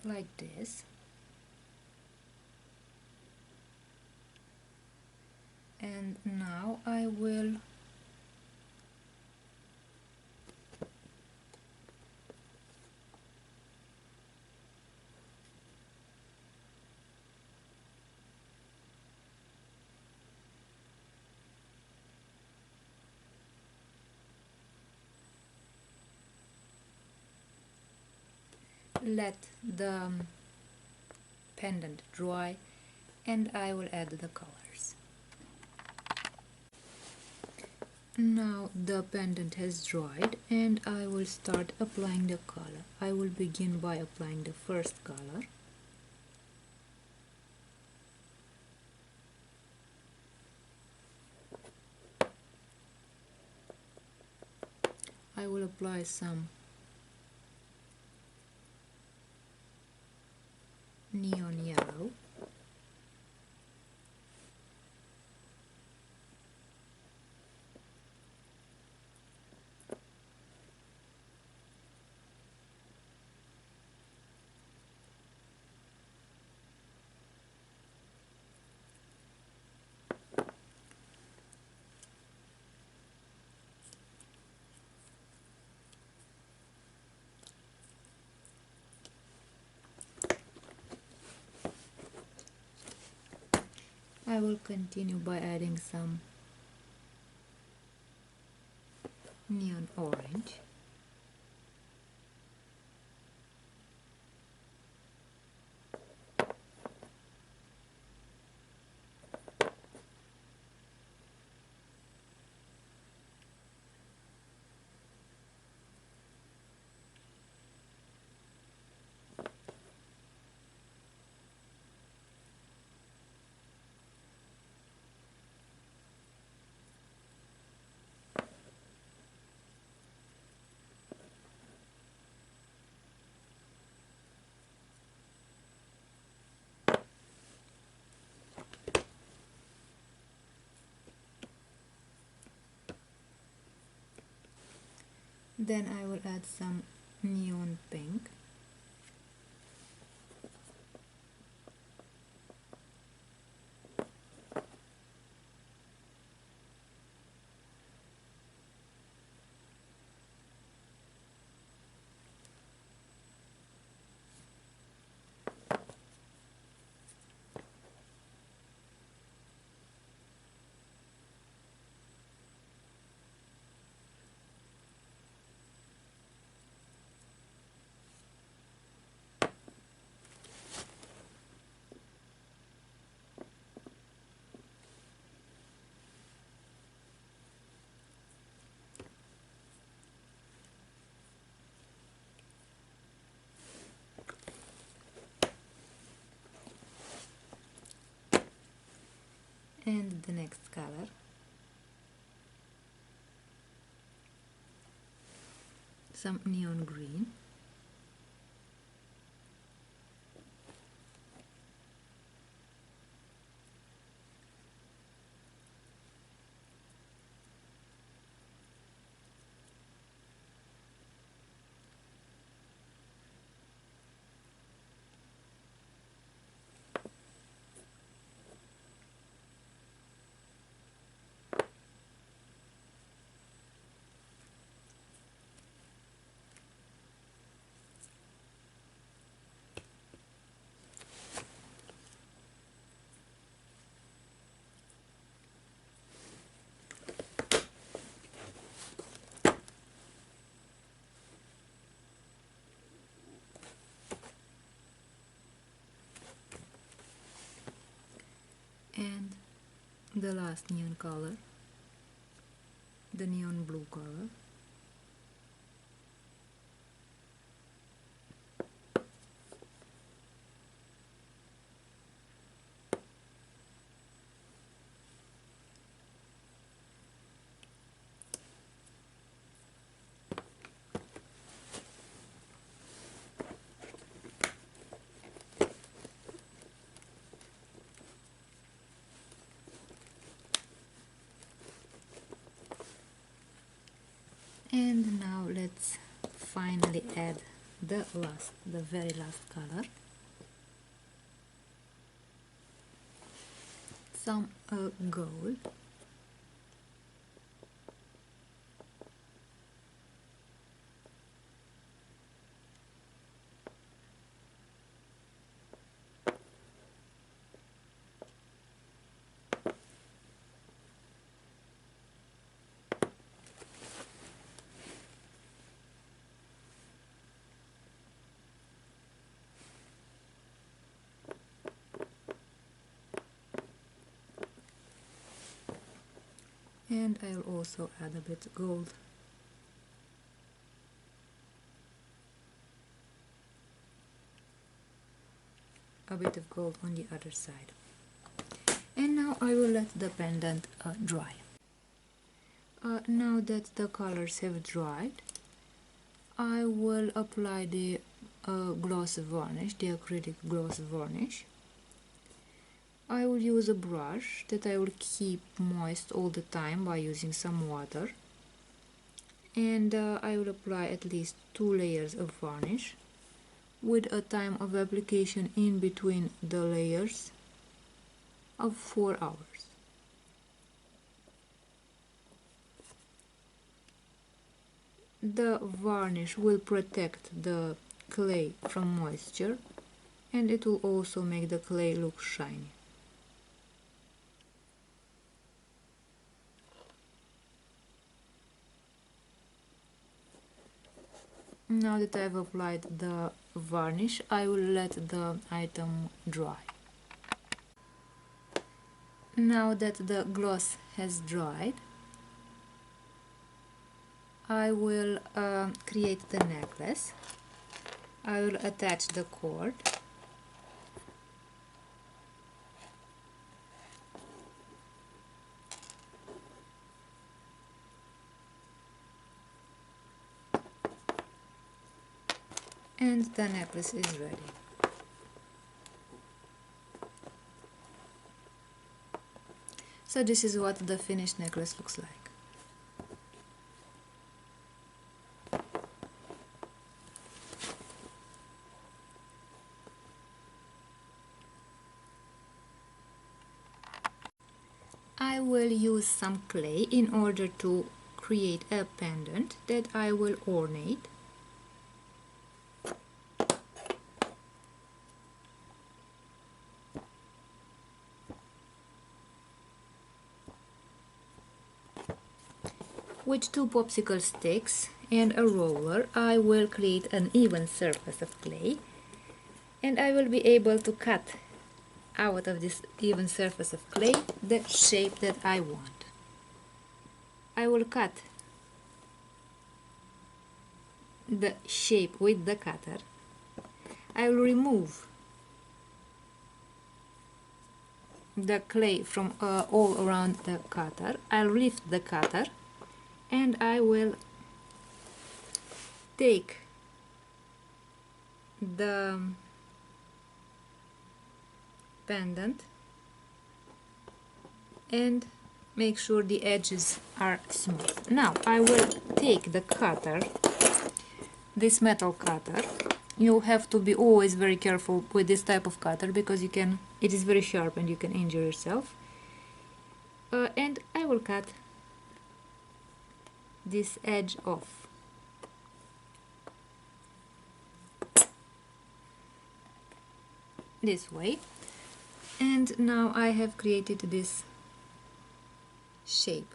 Like this. And now I will let the pendant dry, and I will add the colors. Now the pendant has dried and I will start applying the color. I will begin by applying the first color. I will apply some neon yellow. I will continue by adding some neon orange. Then I will add some neon pink. And the next color, some neon green. And the last neon color, the neon blue color. And now let's finally add the very last color, some gold. And I'll also add a bit gold. A bit of gold on the other side. And now I will let the pendant dry. Now that the colors have dried, I will apply the gloss varnish, the acrylic gloss varnish. I will use a brush that I will keep moist all the time by using some water, and I will apply at least 2 layers of varnish with a time of application in between the layers of 4 hours. The varnish will protect the clay from moisture, and it will also make the clay look shiny. Now that I've applied the varnish, I will let the item dry. Now that the gloss has dried, I will create the necklace. I will attach the cord. And the necklace is ready. So this is what the finished necklace looks like. I will use some clay in order to create a pendant that I will ornate. With 2 popsicle sticks and a roller, I will create an even surface of clay, and I will be able to cut out of this even surface of clay the shape that I want. I will cut the shape with the cutter. I will remove the clay from all around the cutter. I'll lift the cutter and I will take the pendant and make sure the edges are smooth. Now I will take the cutter, this metal cutter. You have to be always very careful with this type of cutter because it is very sharp and you can injure yourself. And I will cut this edge off. This way. And now I have created this shape.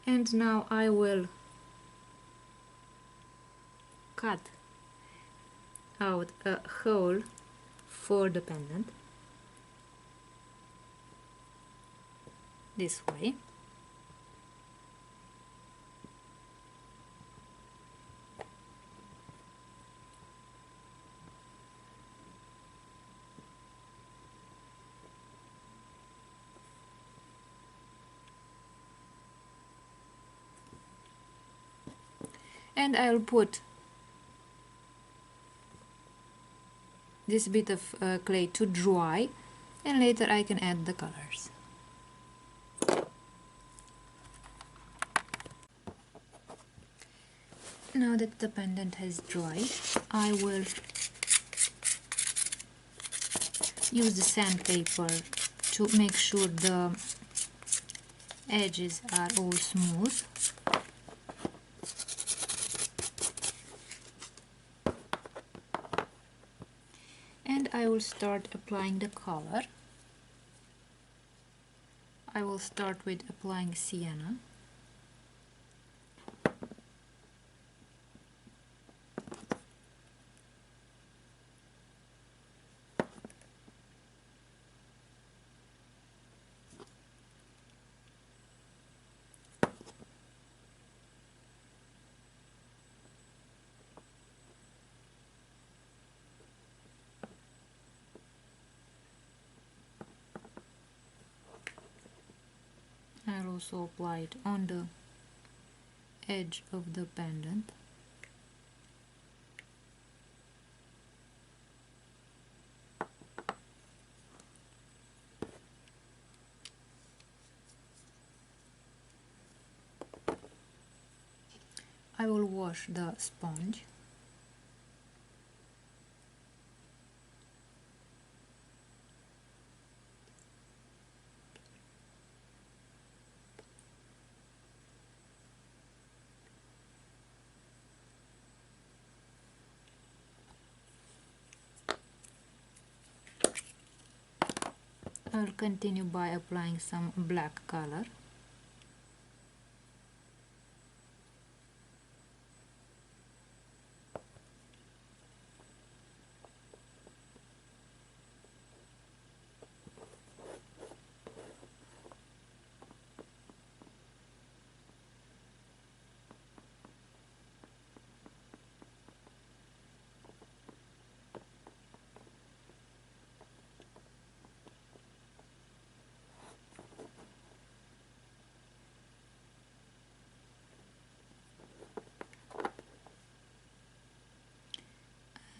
And now I will cut out a hole for the pendant this way. And I'll put this bit of clay to dry, and later I can add the colors. Now that the pendant has dried, I will use the sandpaper to make sure the edges are all smooth. And I will start applying the color. I will start with applying sienna. I'll also apply it on the edge of the pendant. I will wash the sponge. I'll continue by applying some black color.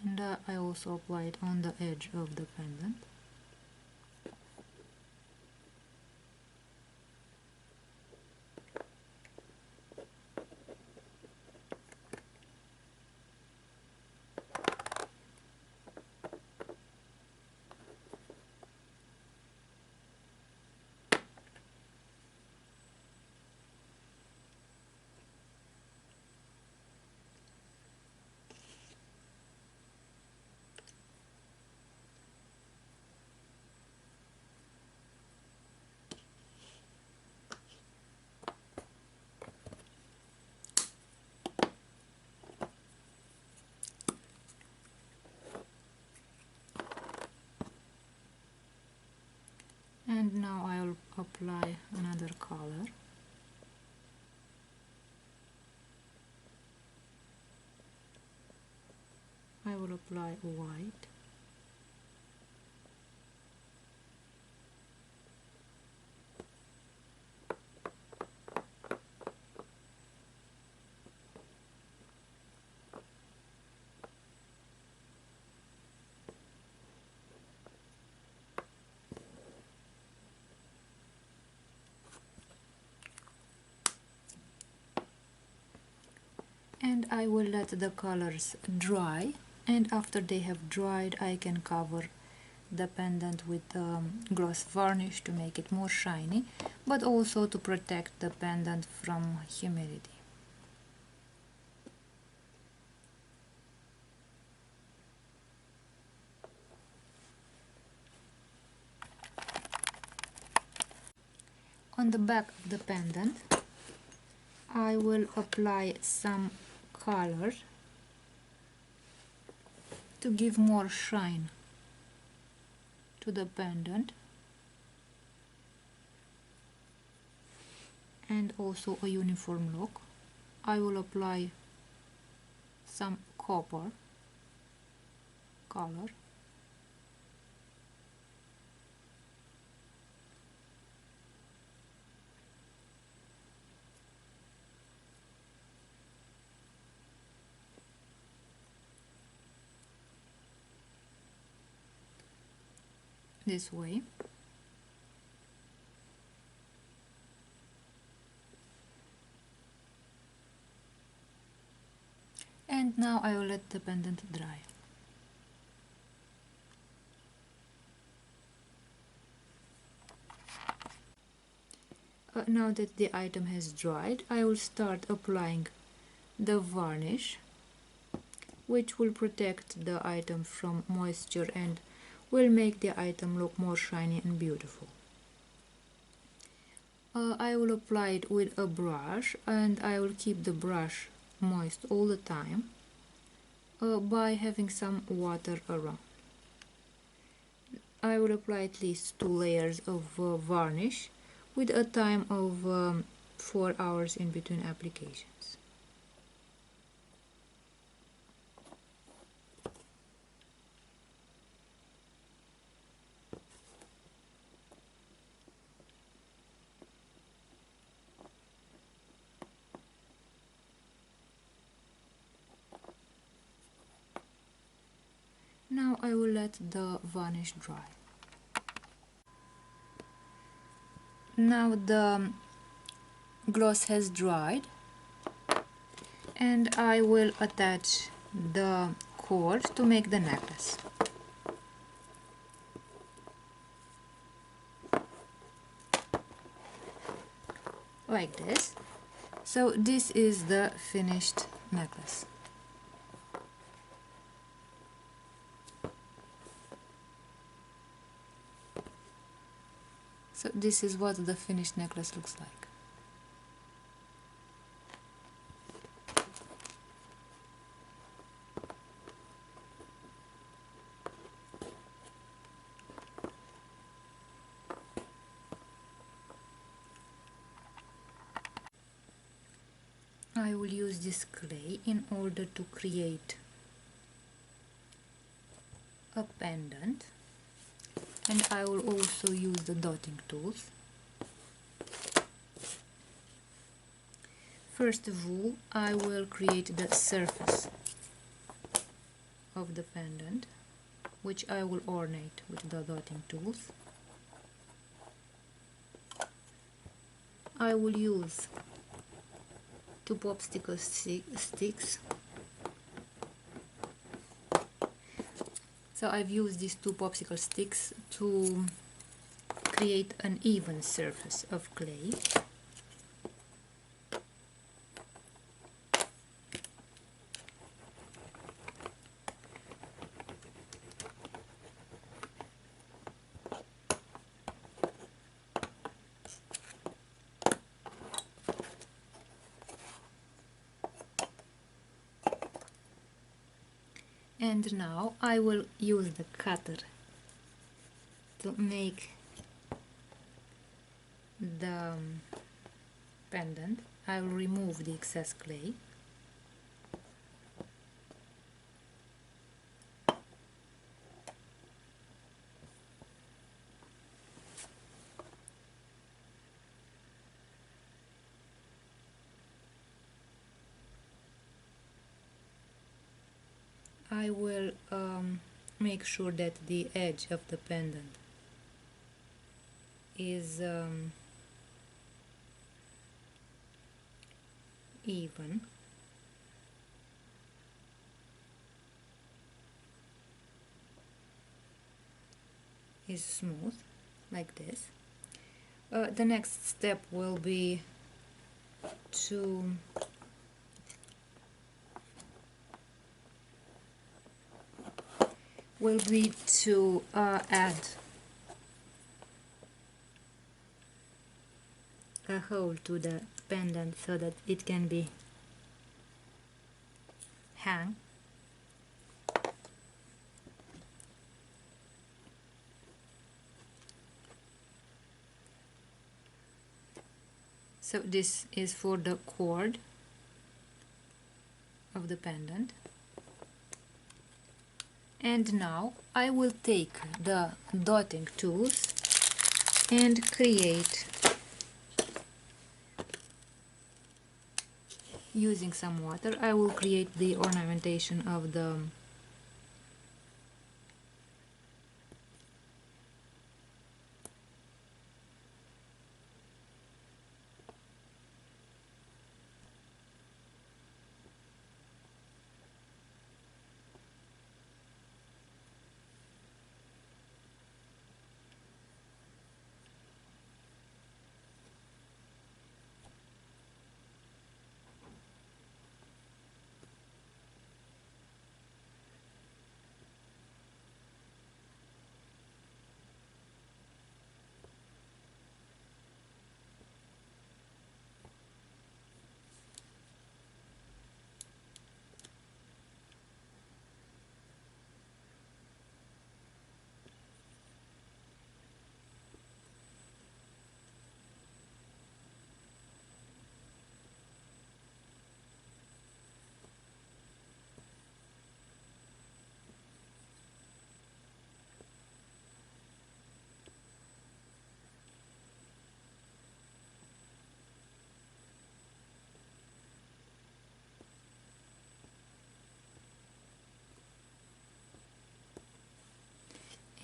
And I also apply it on the edge of the pendant. And now I'll apply another color. I will apply white. And I will let the colors dry, and after they have dried I can cover the pendant with gloss varnish to make it more shiny, but also to protect the pendant from humidity. On the back of the pendant I will apply some color to give more shine to the pendant, and also a uniform look. I will apply some copper color. This way. And now I will let the pendant dry. Now that the item has dried, I will start applying the varnish, which will protect the item from moisture and will make the item look more shiny and beautiful. I will apply it with a brush, and I will keep the brush moist all the time by having some water around. I will apply at least 2 layers of varnish with a time of 4 hours in between applications. Now I will let the varnish dry. Now the gloss has dried, and I will attach the cord to make the necklace. Like this. So this is the finished necklace. So this is what the finished necklace looks like. I will use this clay in order to create a pendant, and I will also use the dotting tools. First of all, I will create the surface of the pendant, which I will ornate with the dotting tools. I will use 2 popsicle sticks. So I've used these 2 popsicle sticks to create an even surface of clay. And now I will use the cutter to make the pendant. I will remove the excess clay. I will make sure that the edge of the pendant is even. Is smooth, like this. The next step will be to add a hole to the pendant so that it can be hung. So this is for the cord of the pendant. And now I will take the dotting tools and create, using some water, I will create the ornamentation of the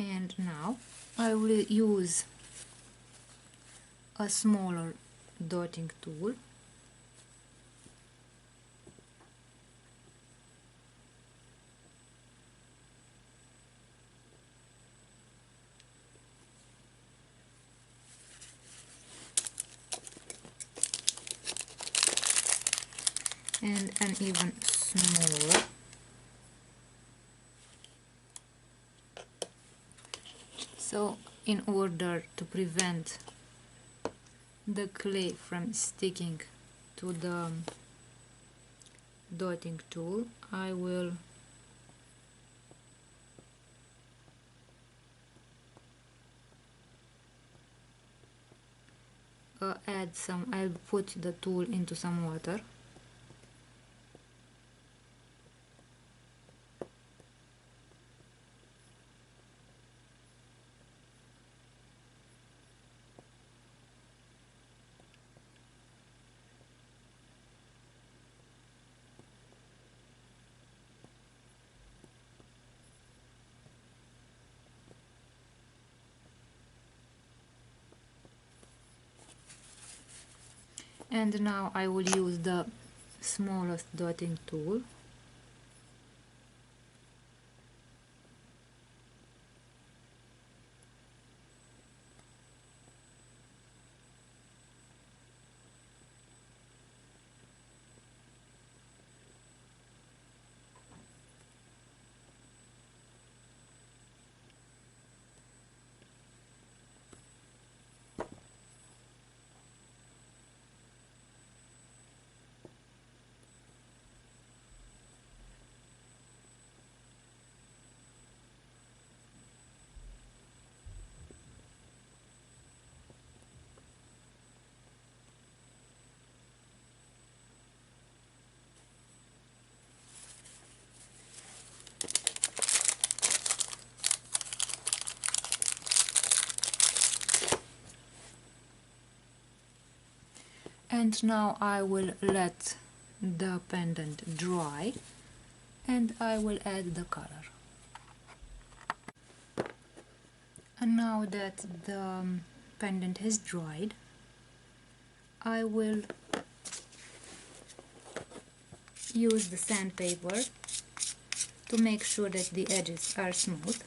and now I will use a smaller dotting tool and an even smaller. So in order to prevent the clay from sticking to the dotting tool, I will I'll put the tool into some water. And now I will use the smallest dotting tool and now I will let the pendant dry and I will add the color. And now that the pendant has dried, I will use the sandpaper to make sure that the edges are smooth.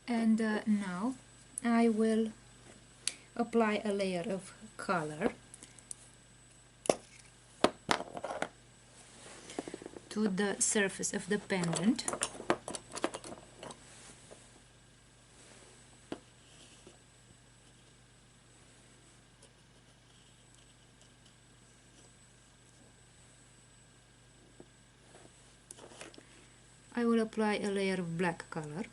And now I will apply a layer of color to the surface of the pendant. I will apply a layer of black color.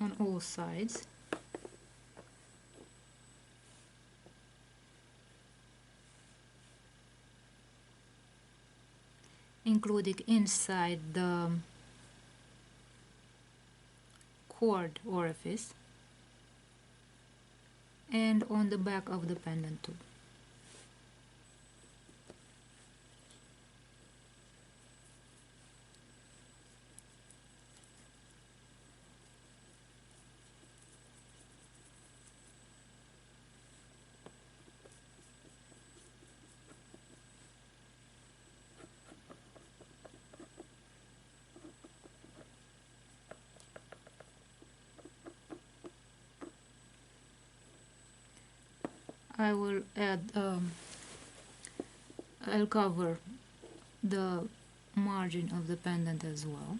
On all sides. Including inside the cord orifice and on the back of the pendant too. I will add, I'll cover the margin of the pendant as well.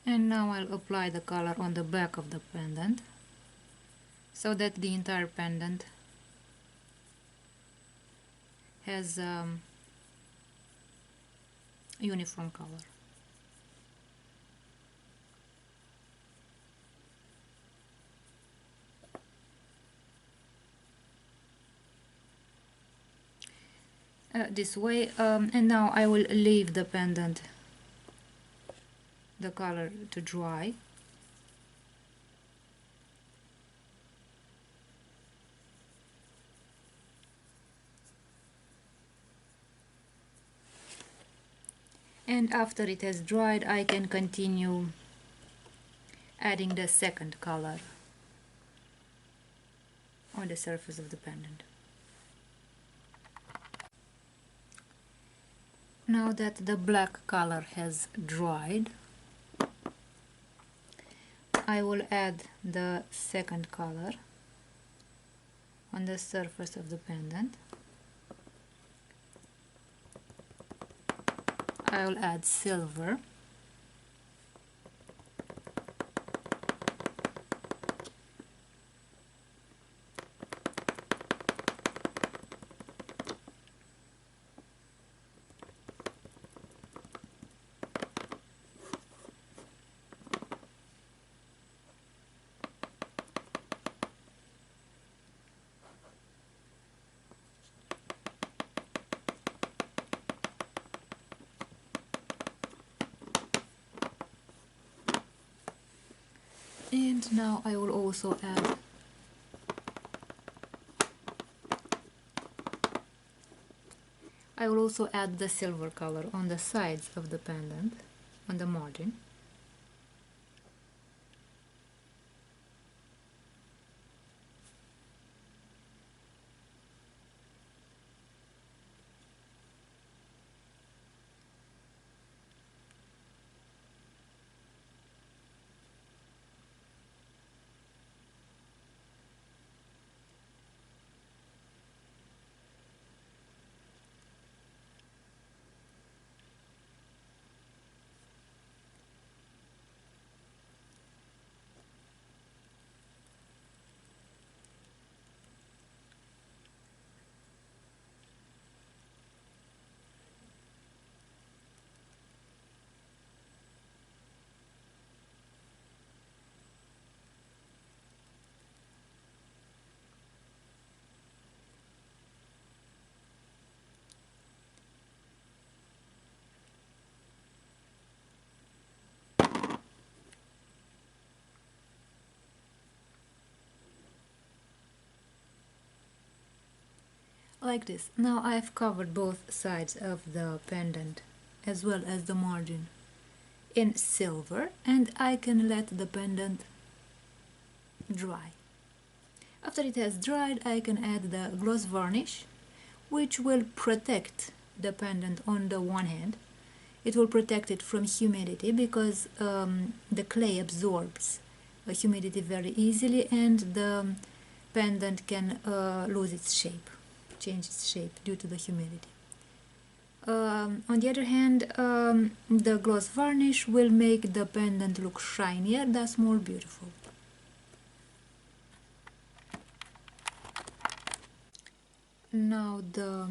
And now I'll apply the color on the back of the pendant so that the entire pendant has uniform color. this way, and now I will leave the pendant, the color, to dry. And after it has dried, I can continue adding the second color on the surface of the pendant. Now that the black color has dried, I will add the second color on the surface of the pendant. I will add silver. And now I will also add the silver color on the sides of the pendant, on the margin. Like this. Now I've covered both sides of the pendant as well as the margin in silver, and I can let the pendant dry. After it has dried, I can add the gloss varnish, which will protect the pendant. On the one hand, it will protect it from humidity because the clay absorbs humidity very easily, and the pendant can lose its shape, change its shape due to the humidity. On the other hand, the gloss varnish will make the pendant look shinier, thus more beautiful. Now the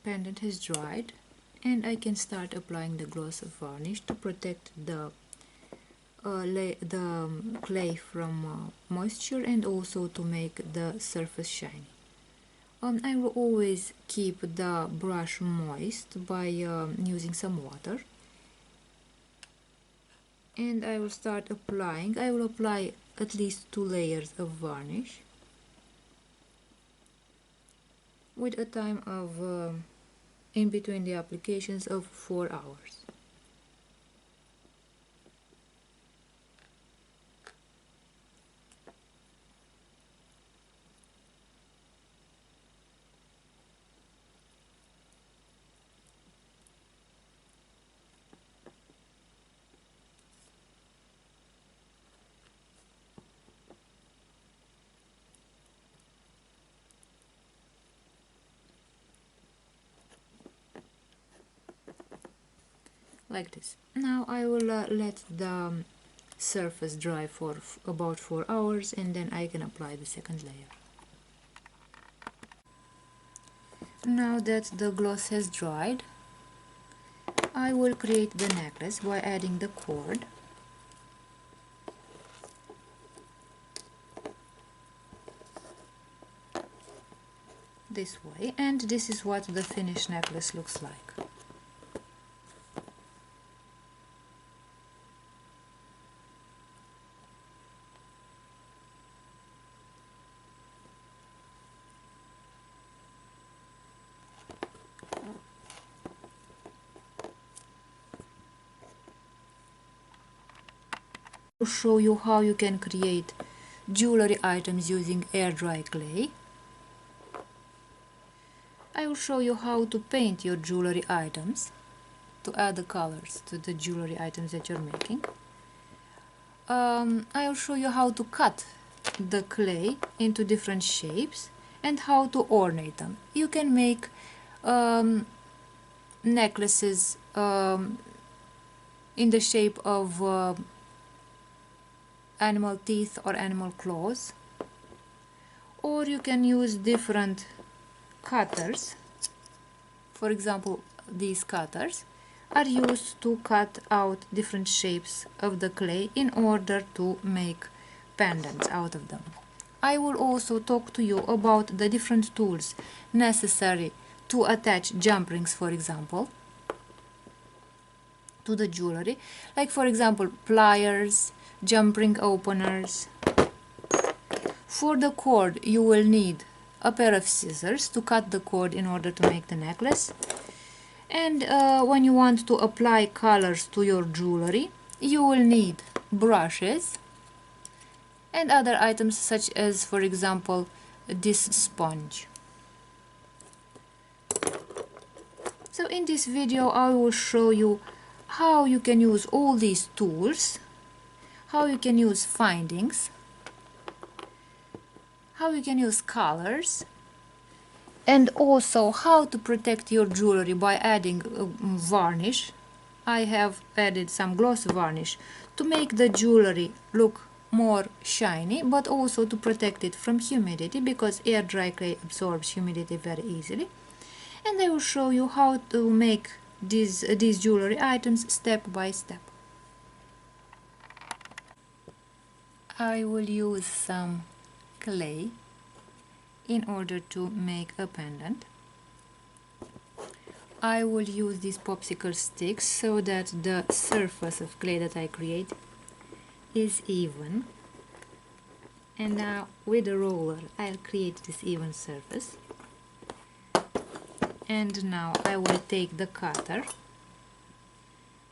pendant has dried, and I can start applying the gloss varnish to protect the clay from moisture, and also to make the surface shiny. I will always keep the brush moist by using some water, and I will start applying. I will apply at least 2 layers of varnish with a time of in between the applications of 4 hours. Like this. Now I will let the surface dry for about 4 hours, and then I can apply the second layer. Now that the gloss has dried, I will create the necklace by adding the cord. this way, and this is what the finished necklace looks like. To show you how you can create jewelry items using air dry clay. I will show you how to paint your jewelry items to add the colors to the jewelry items that you're making. I will show you how to cut the clay into different shapes and how to ornate them. You can make necklaces in the shape of animal teeth or animal claws, or you can use different cutters. For example, these cutters are used to cut out different shapes of the clay in order to make pendants out of them. I will also talk to you about the different tools necessary to attach jump rings, for example, to the jewelry, like for example pliers, jump ring openers. For the cord you will need a pair of scissors to cut the cord in order to make the necklace. And when you want to apply colors to your jewelry, you will need brushes and other items such as, for example, this sponge. So in this video I will show you how you can use all these tools, how you can use findings, how you can use colors, and also how to protect your jewelry by adding varnish. I have added some gloss varnish to make the jewelry look more shiny, but also to protect it from humidity, because air dry clay absorbs humidity very easily. And I will show you how to make these jewelry items step by step. I will use some clay in order to make a pendant. I will use these popsicle sticks so that the surface of clay that I create is even. And now with a roller I'll create this even surface. And now I will take the cutter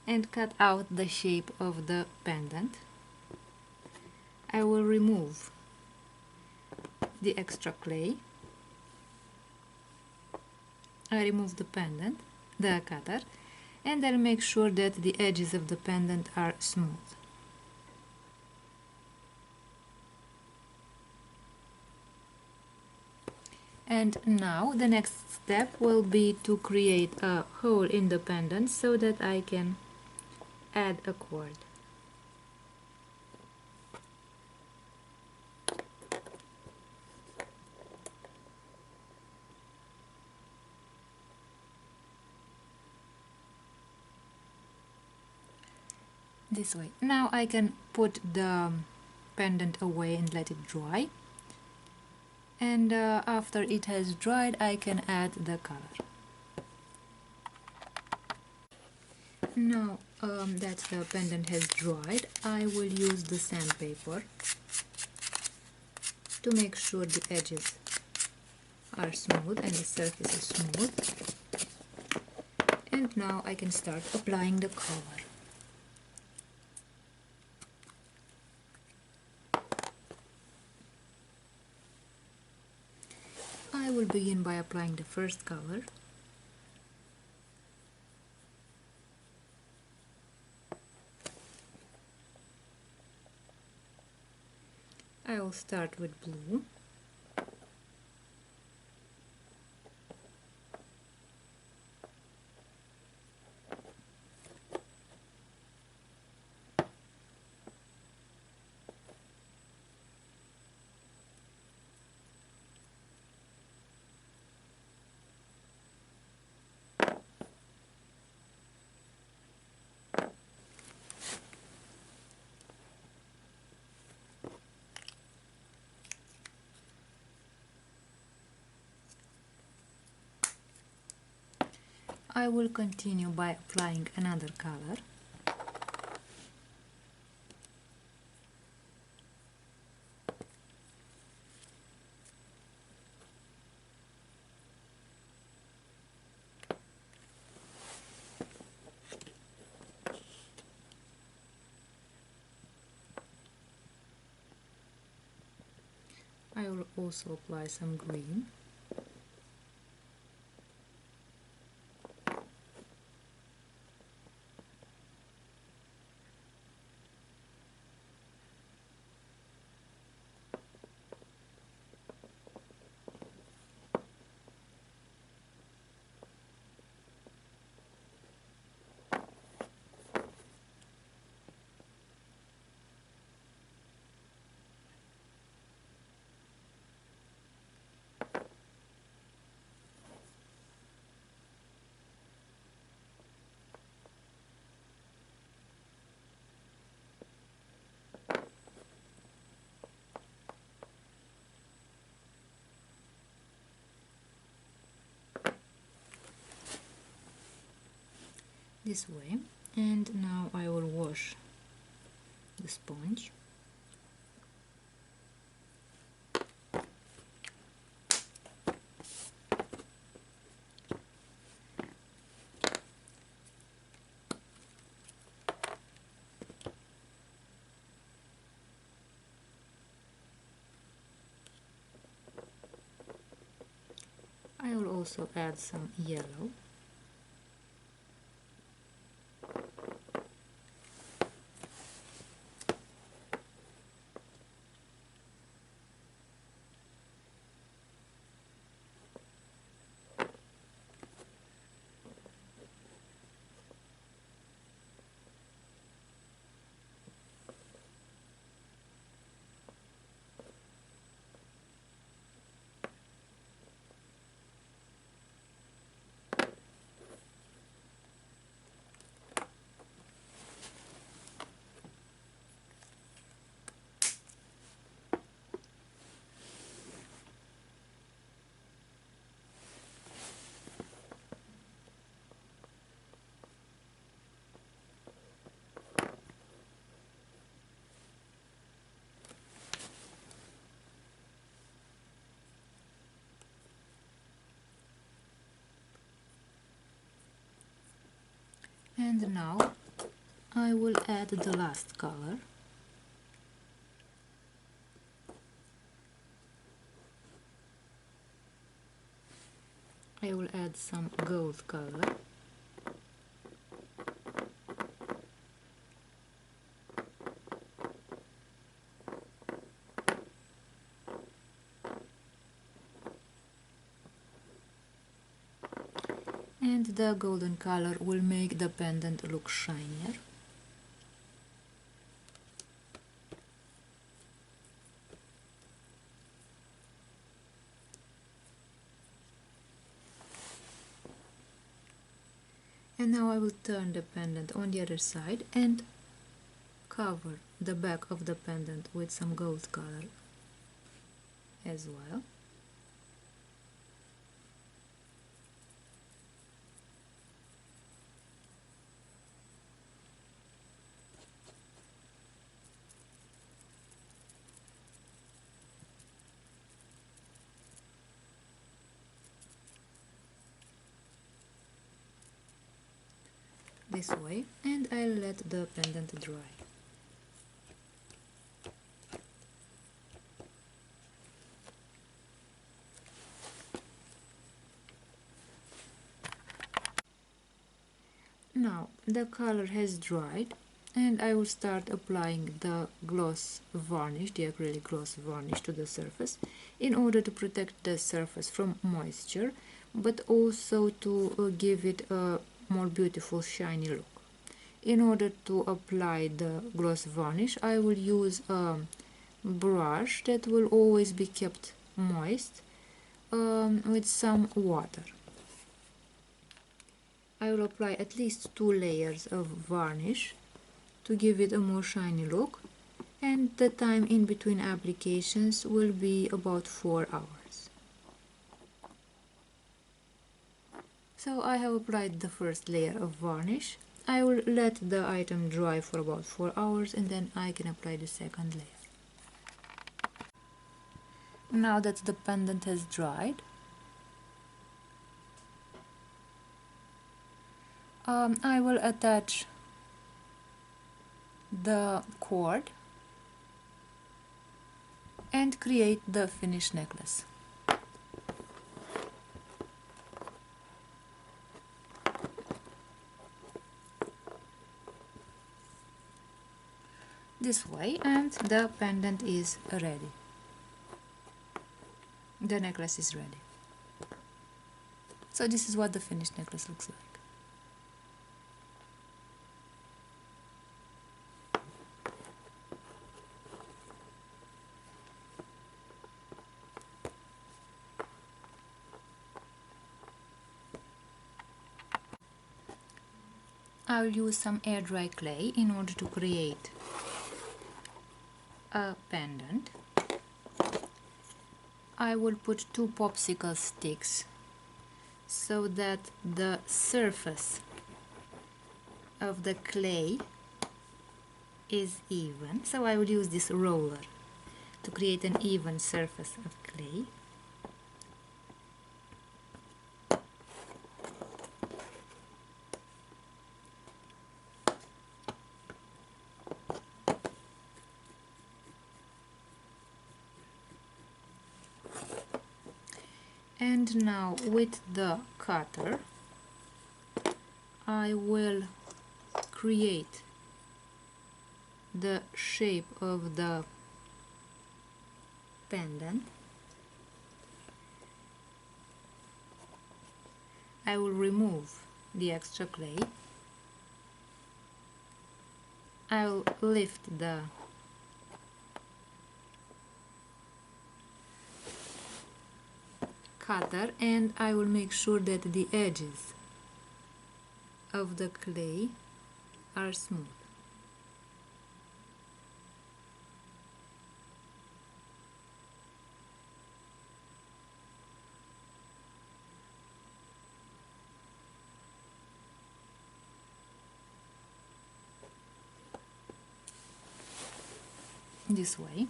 and cut out the shape of the pendant. I will remove the extra clay. I remove the pendant, the cutter, and I'll make sure that the edges of the pendant are smooth. And now the next step will be to create a hole in the pendant so that I can add a cord. This way. Now I can put the pendant away and let it dry. And after it has dried, I can add the color. Now that the pendant has dried, I will use the sandpaper to make sure the edges are smooth and the surface is smooth. And now I can start applying the color. I will begin by applying the first color. I will start with blue. I will continue by applying another color. I will also apply some green. This way, and now I will wash the sponge. I will also add some yellow. And now I will add the last color. I will add some gold color. And the golden color will make the pendant look shinier. And now I will turn the pendant on the other side and cover the back of the pendant with some gold color as well. This way, and I'll let the pendant dry. Now the color has dried, and I will start applying the gloss varnish, the acrylic gloss varnish, to the surface in order to protect the surface from moisture, but also to give it a more beautiful shiny look. In order to apply the gloss varnish, I will use a brush that will always be kept moist with some water. I will apply at least 2 layers of varnish to give it a more shiny look, and the time in between applications will be about 4 hours. So I have applied the first layer of varnish. I will let the item dry for about 4 hours and then I can apply the second layer. Now that the pendant has dried, I will attach the cord and create the finished necklace. This way, and the pendant is ready. The necklace is ready. So this is what the finished necklace looks like. I'll use some air dry clay in order to create a pendant. I will put 2 popsicle sticks so that the surface of the clay is even. So I will use this roller to create an even surface of clay. And now with the cutter I will create the shape of the pendant. I will remove the extra clay. I will lift the cutter and I will make sure that the edges of the clay are smooth. This way.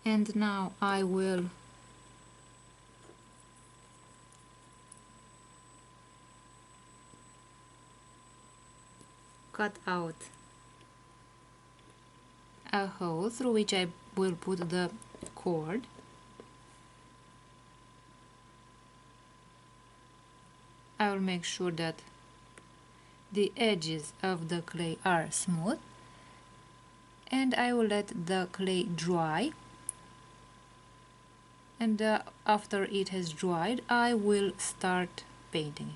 And now I will cut out a hole through which I will put the cord. I will make sure that the edges of the clay are smooth and I will let the clay dry, and after it has dried I will start painting it.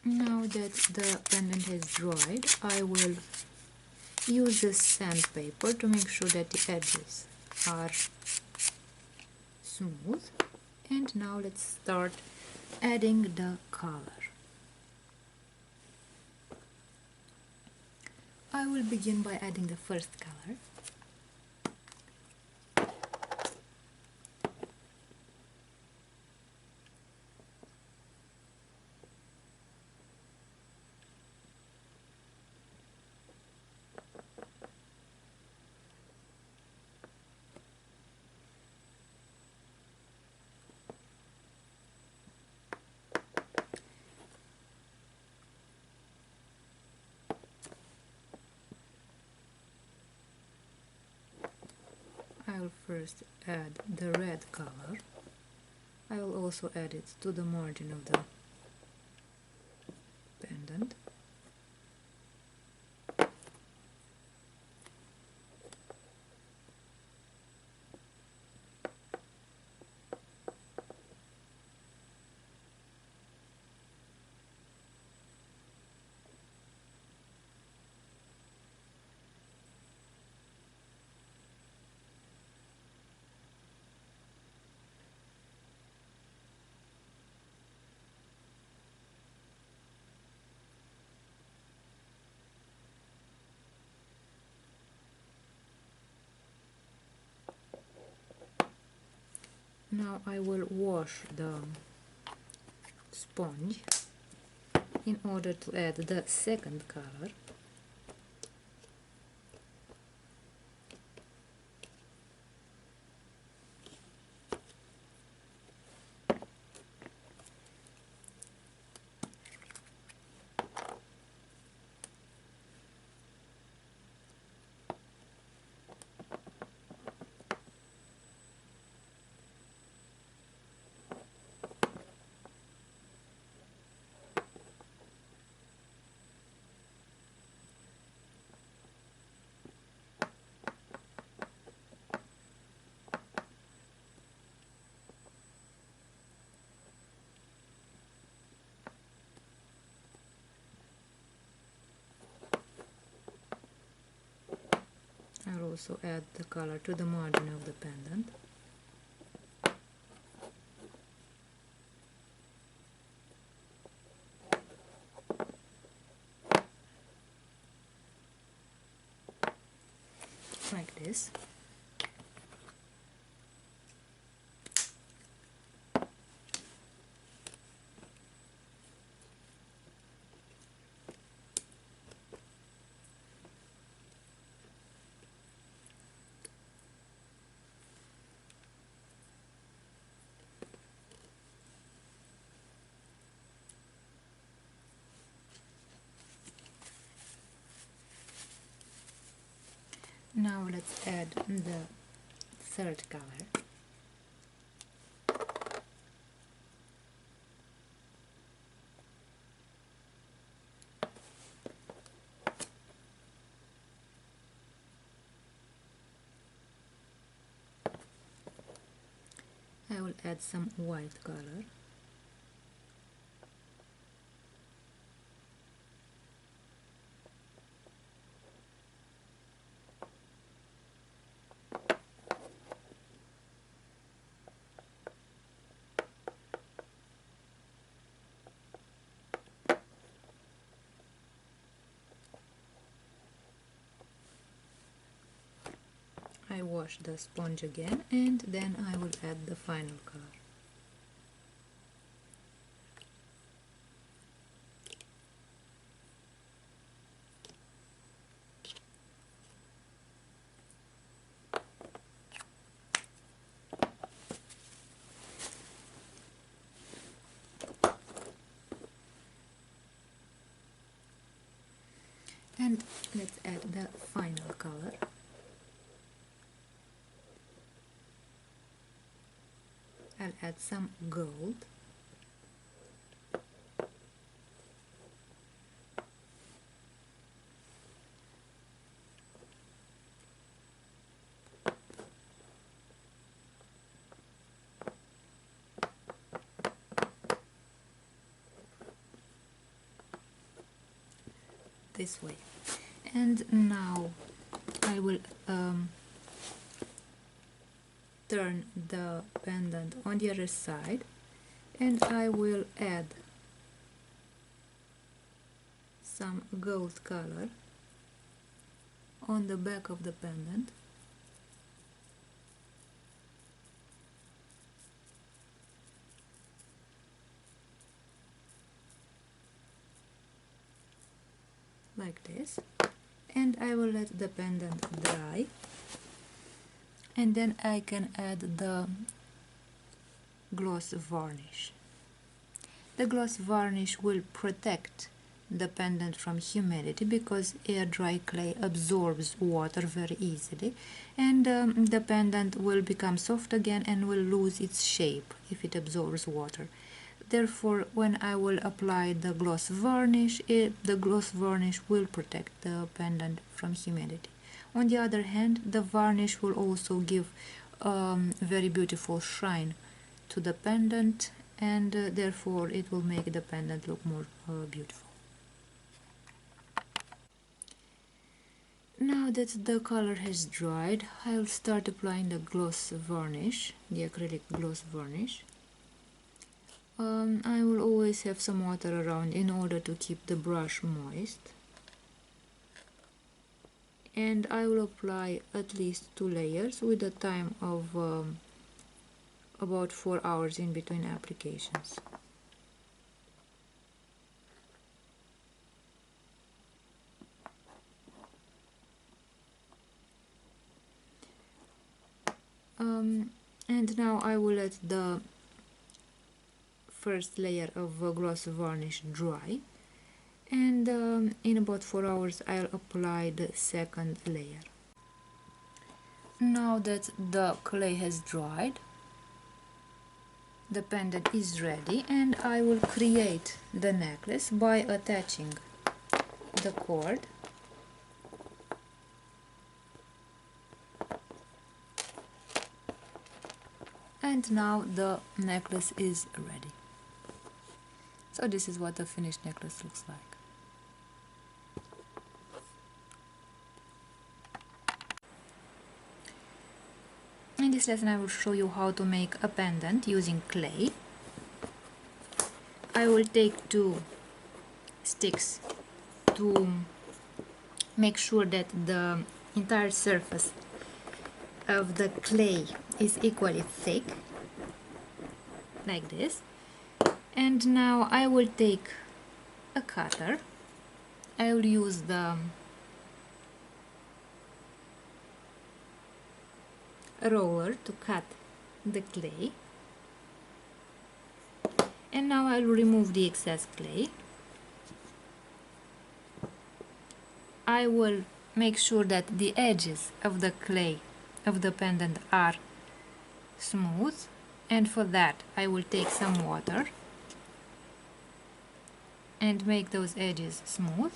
Now that the pendant has dried, I will use the sandpaper to make sure that the edges are smooth. And now let's start adding the color. I will begin by adding the first color. I will first add the red color. I will also add it to the margin of the pendant. Now I will wash the sponge in order to add the second color. I'll also add the color to the margin of the pendant. Like this. Now let's add the third color. I will add some white color. I wash the sponge again and then I will add the final color. And let's add the final color. I'll add some gold. This way. And now I will turn the pendant on the other side and I will add some gold color on the back of the pendant. Like this, and I will let the pendant dry, and then I can add the gloss varnish. The gloss varnish will protect the pendant from humidity because air dry clay absorbs water very easily, and the pendant will become soft again and will lose its shape if it absorbs water. Therefore, when I will apply the gloss varnish, the gloss varnish will protect the pendant from humidity. On the other hand, the varnish will also give very beautiful shine to the pendant, and therefore it will make the pendant look more beautiful. Now that the color has dried, I'll start applying the gloss varnish, the acrylic gloss varnish. I will always have some water around in order to keep the brush moist, and I will apply at least 2 layers with a time of about 4 hours in between applications. And now I will let the first layer of gloss varnish dry, and in about 4 hours I'll apply the second layer. Now that the clay has dried, the pendant is ready, and I will create the necklace by attaching the cord and now the necklace is ready. So this is what the finished necklace looks like. In this lesson I will show you how to make a pendant using clay. I will take 2 sticks to make sure that the entire surface of the clay is equally thick, like this. And now I will take a cutter. I will use the roller to cut the clay, and now I will remove the excess clay. I will make sure that the edges of the clay of the pendant are smooth, and for that I will take some water and make those edges smooth.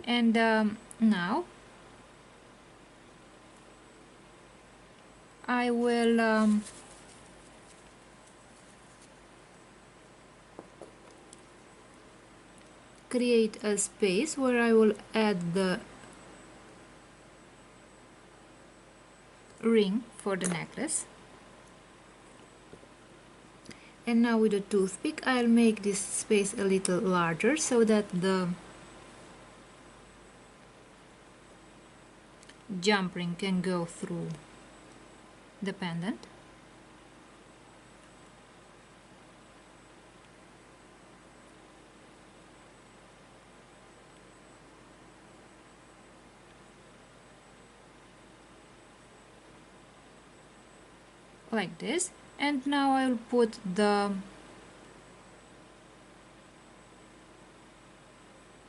And now I will create a space where I will add the ring for the necklace. And now with a toothpick I'll make this space a little larger so that the jump ring can go through the pendant. Like this. And now I'll put the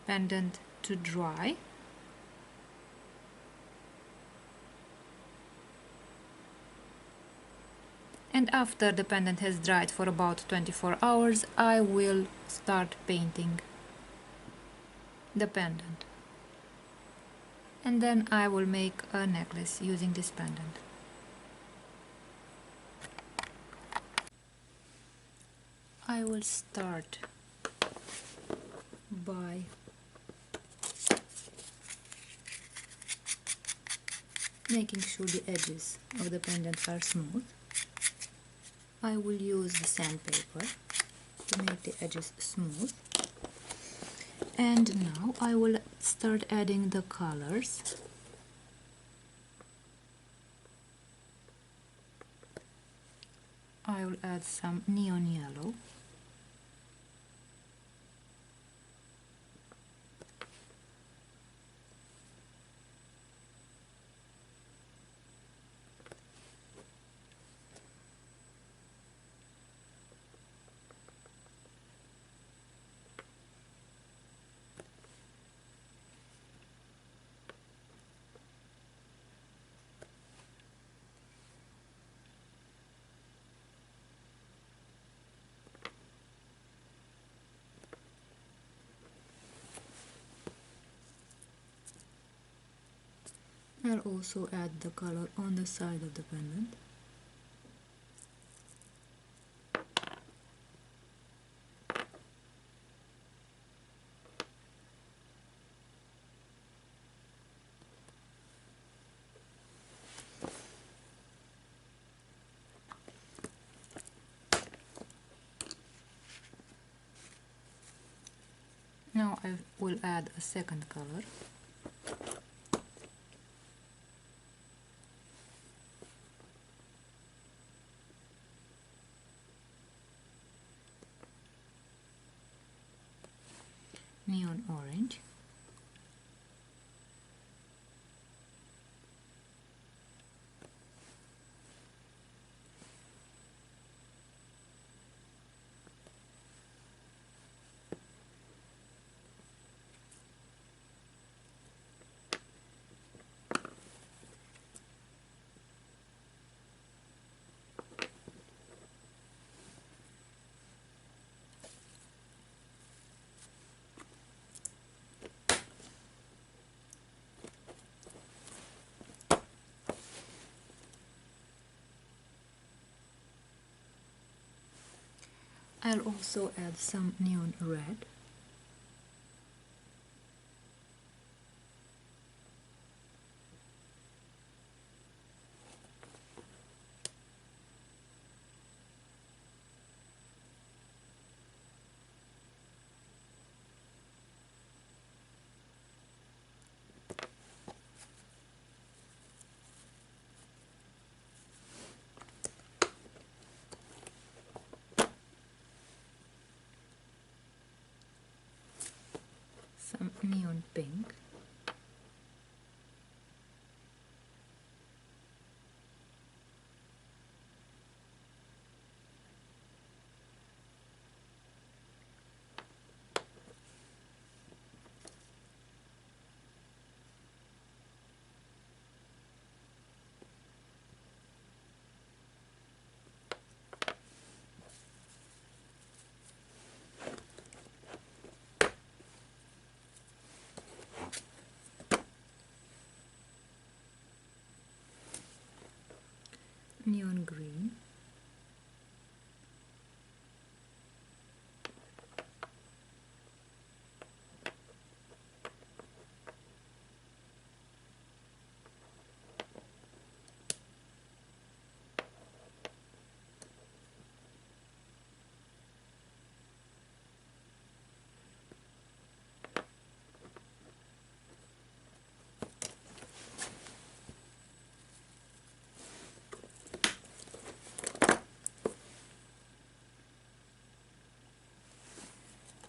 pendant to dry. And after the pendant has dried for about 24 hours, I will start painting the pendant. And then I will make a necklace using this pendant. I will start by making sure the edges of the pendant are smooth. I will use the sandpaper to make the edges smooth. And now I will start adding the colors. I will add some neon yellow. I'll also add the color on the side of the pendant. Now I will add a second color. neon orange, I'll also add some neon red, some neon pink, neon green,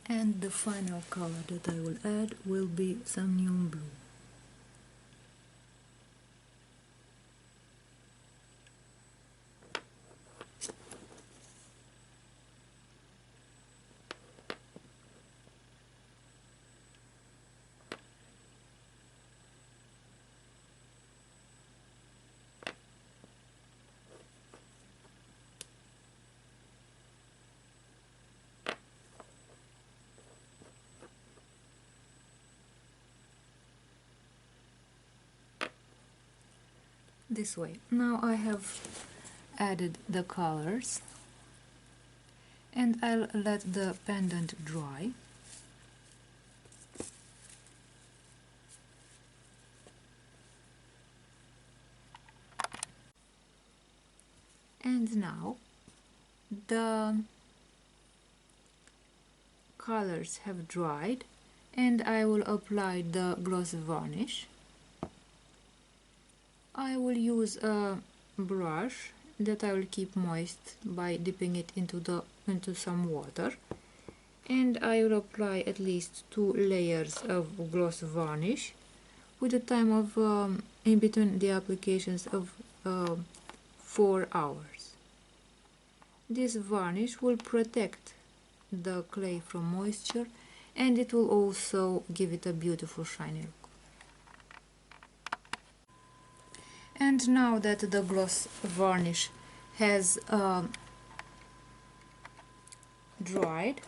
and the final color that I will add will be some neon blue. This way. Now I have added the colors and I'll let the pendant dry. And now the colors have dried and I will apply the gloss varnish. I will use a brush that I will keep moist by dipping it into some water, and I will apply at least 2 layers of gloss varnish with a time of in between the applications of 4 hours. This varnish will protect the clay from moisture and it will also give it a beautiful shiny look. And now that the gloss varnish has dried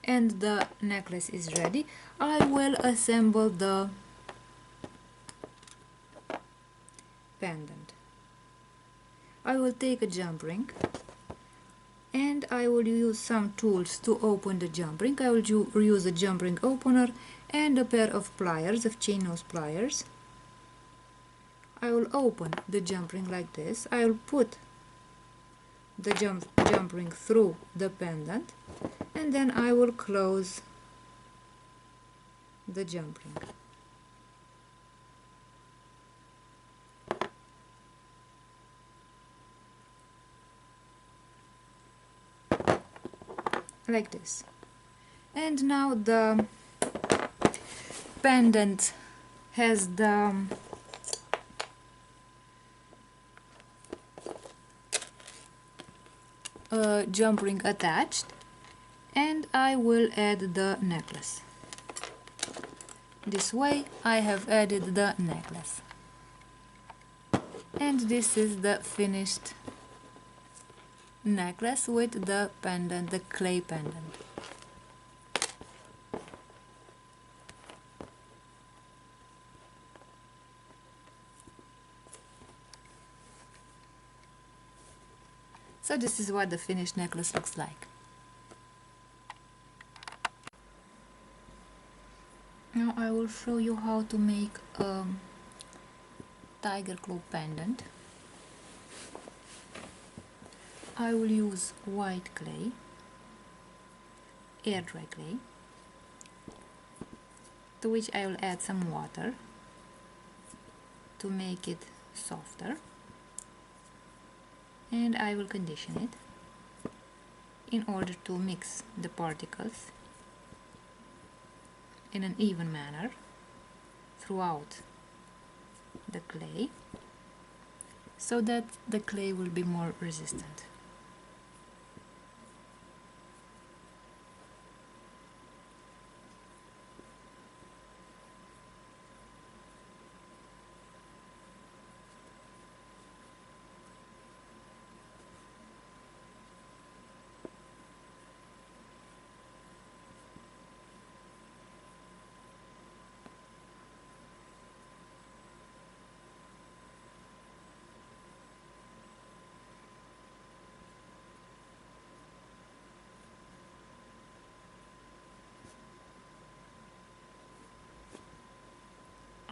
and the necklace is ready, I will assemble the pendant. I will take a jump ring and I will use some tools to open the jump ring. I will use a jump ring opener and a pair of pliers, of chain nose pliers. I will open the jump ring like this. I will put the jump ring through the pendant and then I will close the jump ring. Like this. And now the pendant has the jump ring attached, and I will add the necklace. This way I have added the necklace. And this is the finished necklace with the pendant, the clay pendant. So this is what the finished necklace looks like. Now I will show you how to make a tiger claw pendant. I will use white clay, air dry clay, to which I will add some water to make it softer, and I will condition it in order to mix the particles in an even manner throughout the clay, so that the clay will be more resistant.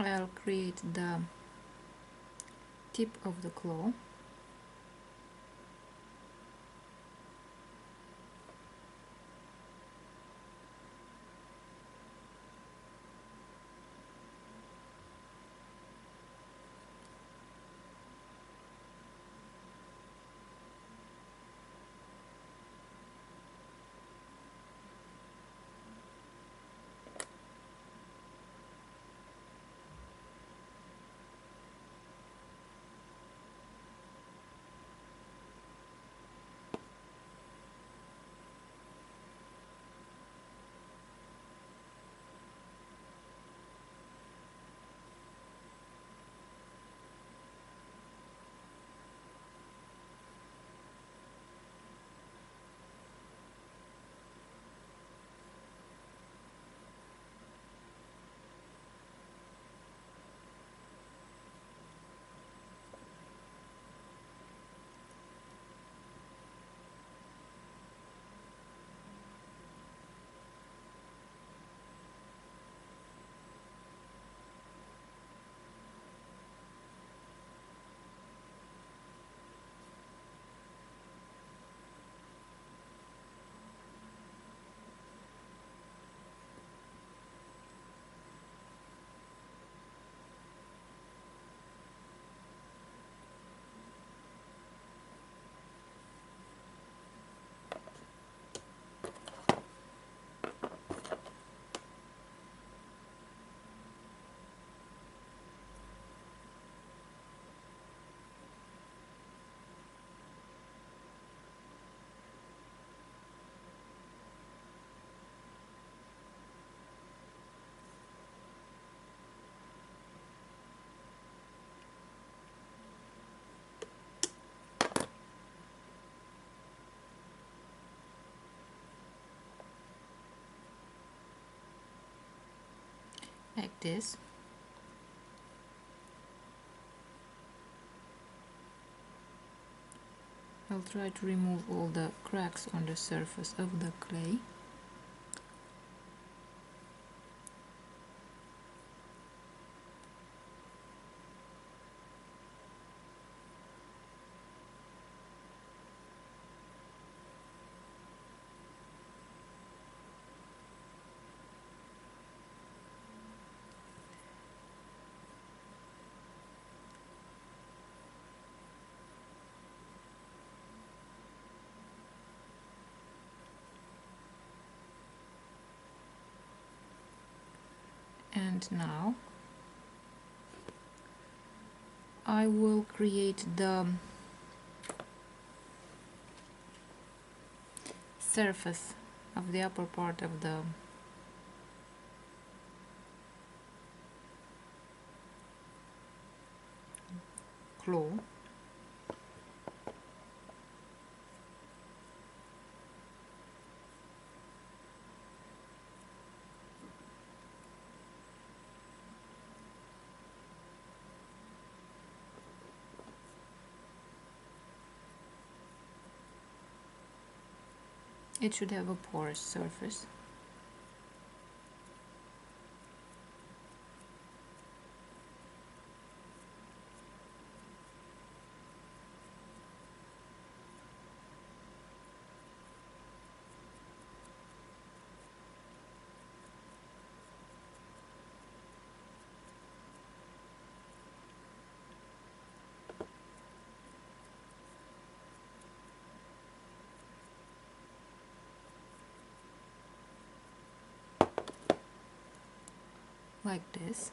I'll create the tip of the claw. Like this. I'll try to remove all the cracks on the surface of the clay. And now I will create the surface of the upper part of the claw. It should have a porous surface. Like this.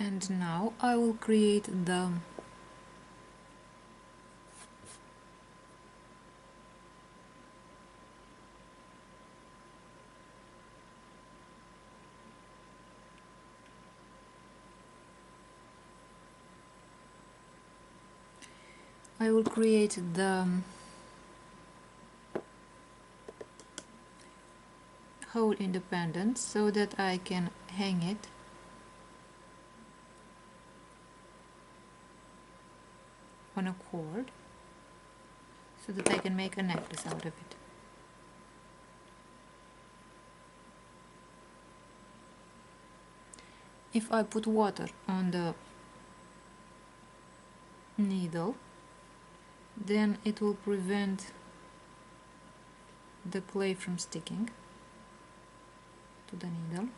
And now I will create the hole independent so that I can hang it on a cord so that I can make a necklace out of it. If I put water on the needle, then it will prevent the clay from sticking to the needle.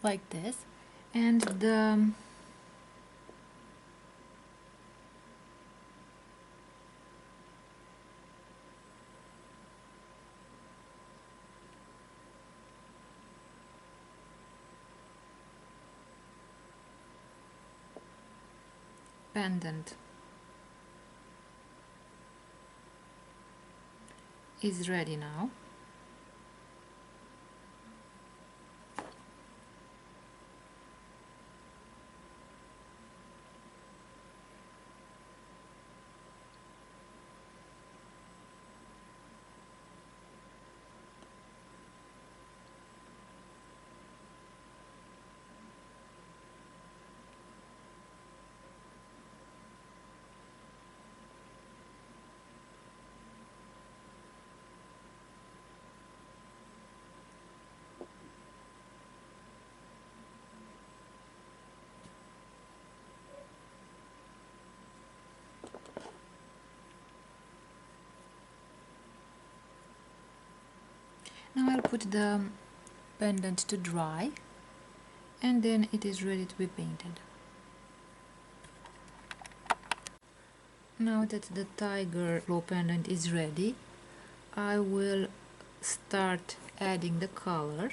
Like this. And the pendant is ready now. Now I'll put the pendant to dry, and then it is ready to be painted. Now that the tiger claw pendant is ready, I will start adding the color.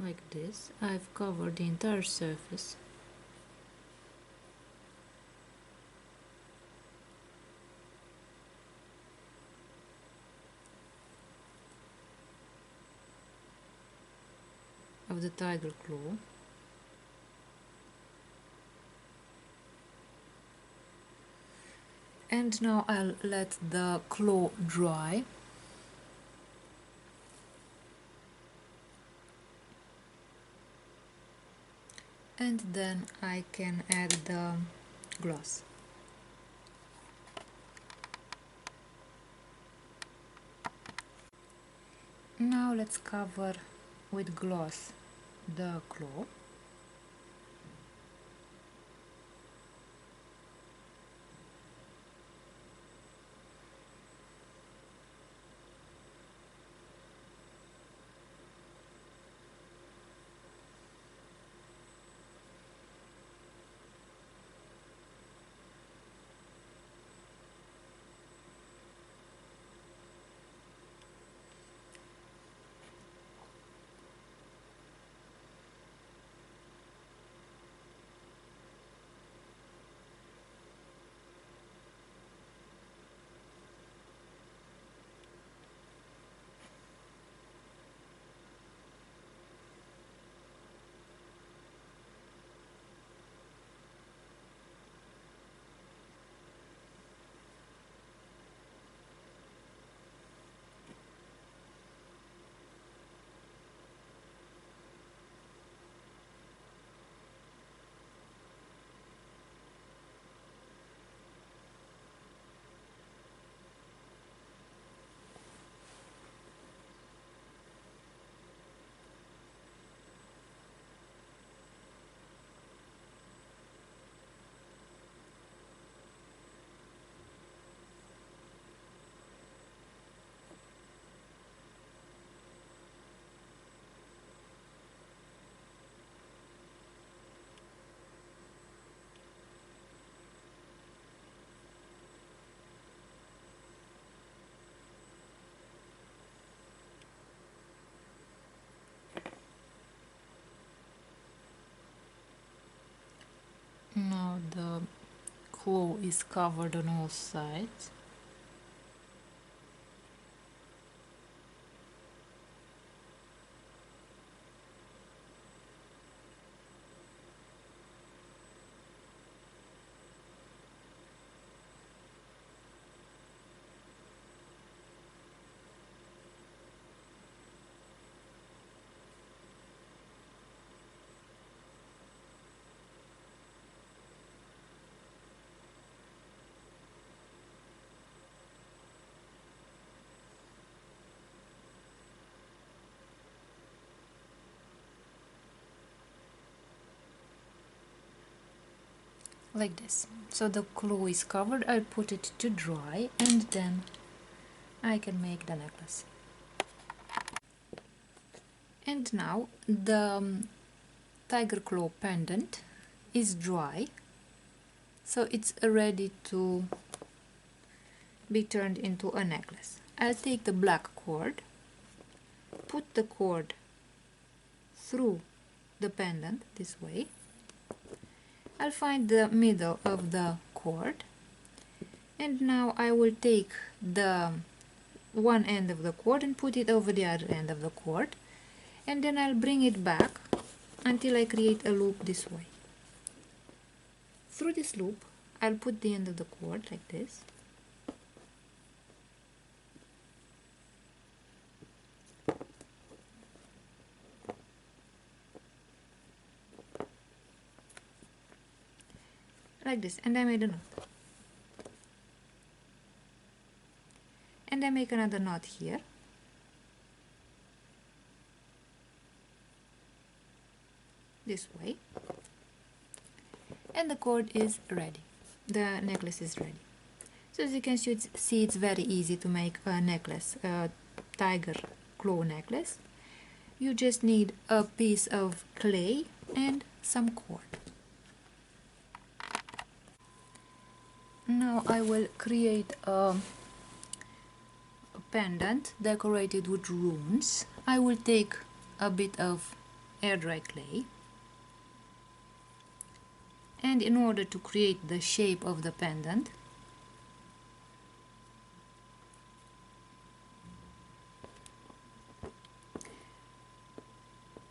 like this. I've covered the entire surface. Of the tiger claw. And now I'll let the claw dry. And then I can add the gloss. Now let's cover with gloss the claw. Now the claw is covered on all sides. Like this. So the claw is covered. I'll put it to dry and then I can make the necklace. And now the tiger claw pendant is dry, so it's ready to be turned into a necklace. I'll take the black cord, put the cord through the pendant this way. I'll find the middle of the cord, and now I will take the one end of the cord and put it over the other end of the cord, and then I'll bring it back until I create a loop this way. Through this loop I'll put the end of the cord like this, and I made a knot. And I make another knot here. This way. And the cord is ready. The necklace is ready. So as you can see, it's very easy to make a necklace, a tiger claw necklace. You just need a piece of clay and some cord. Now I will create a pendant decorated with runes. I will take a bit of air dry clay. And in order to create the shape of the pendant,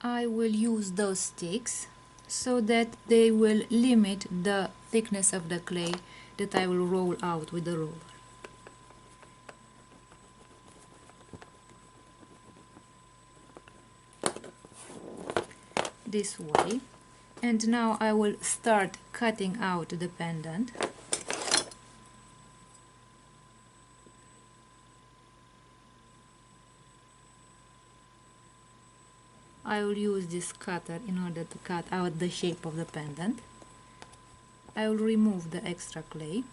I will use those sticks so that they will limit the thickness of the clay that I will roll out with the roller. This way. And now I will start cutting out the pendant. I will use this cutter in order to cut out the shape of the pendant. I will remove the extra clay.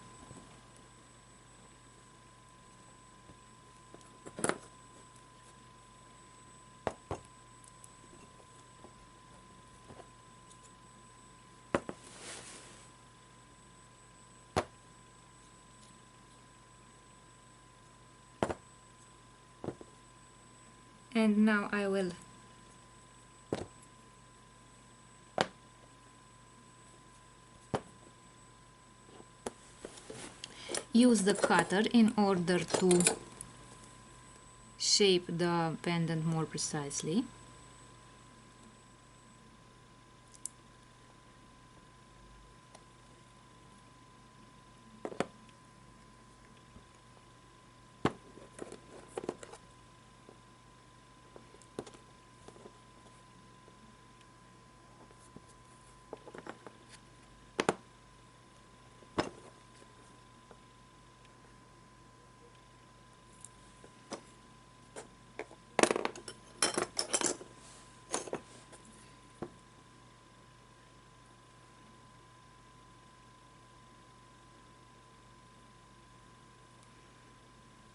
And now I will use the cutter in order to shape the pendant more precisely.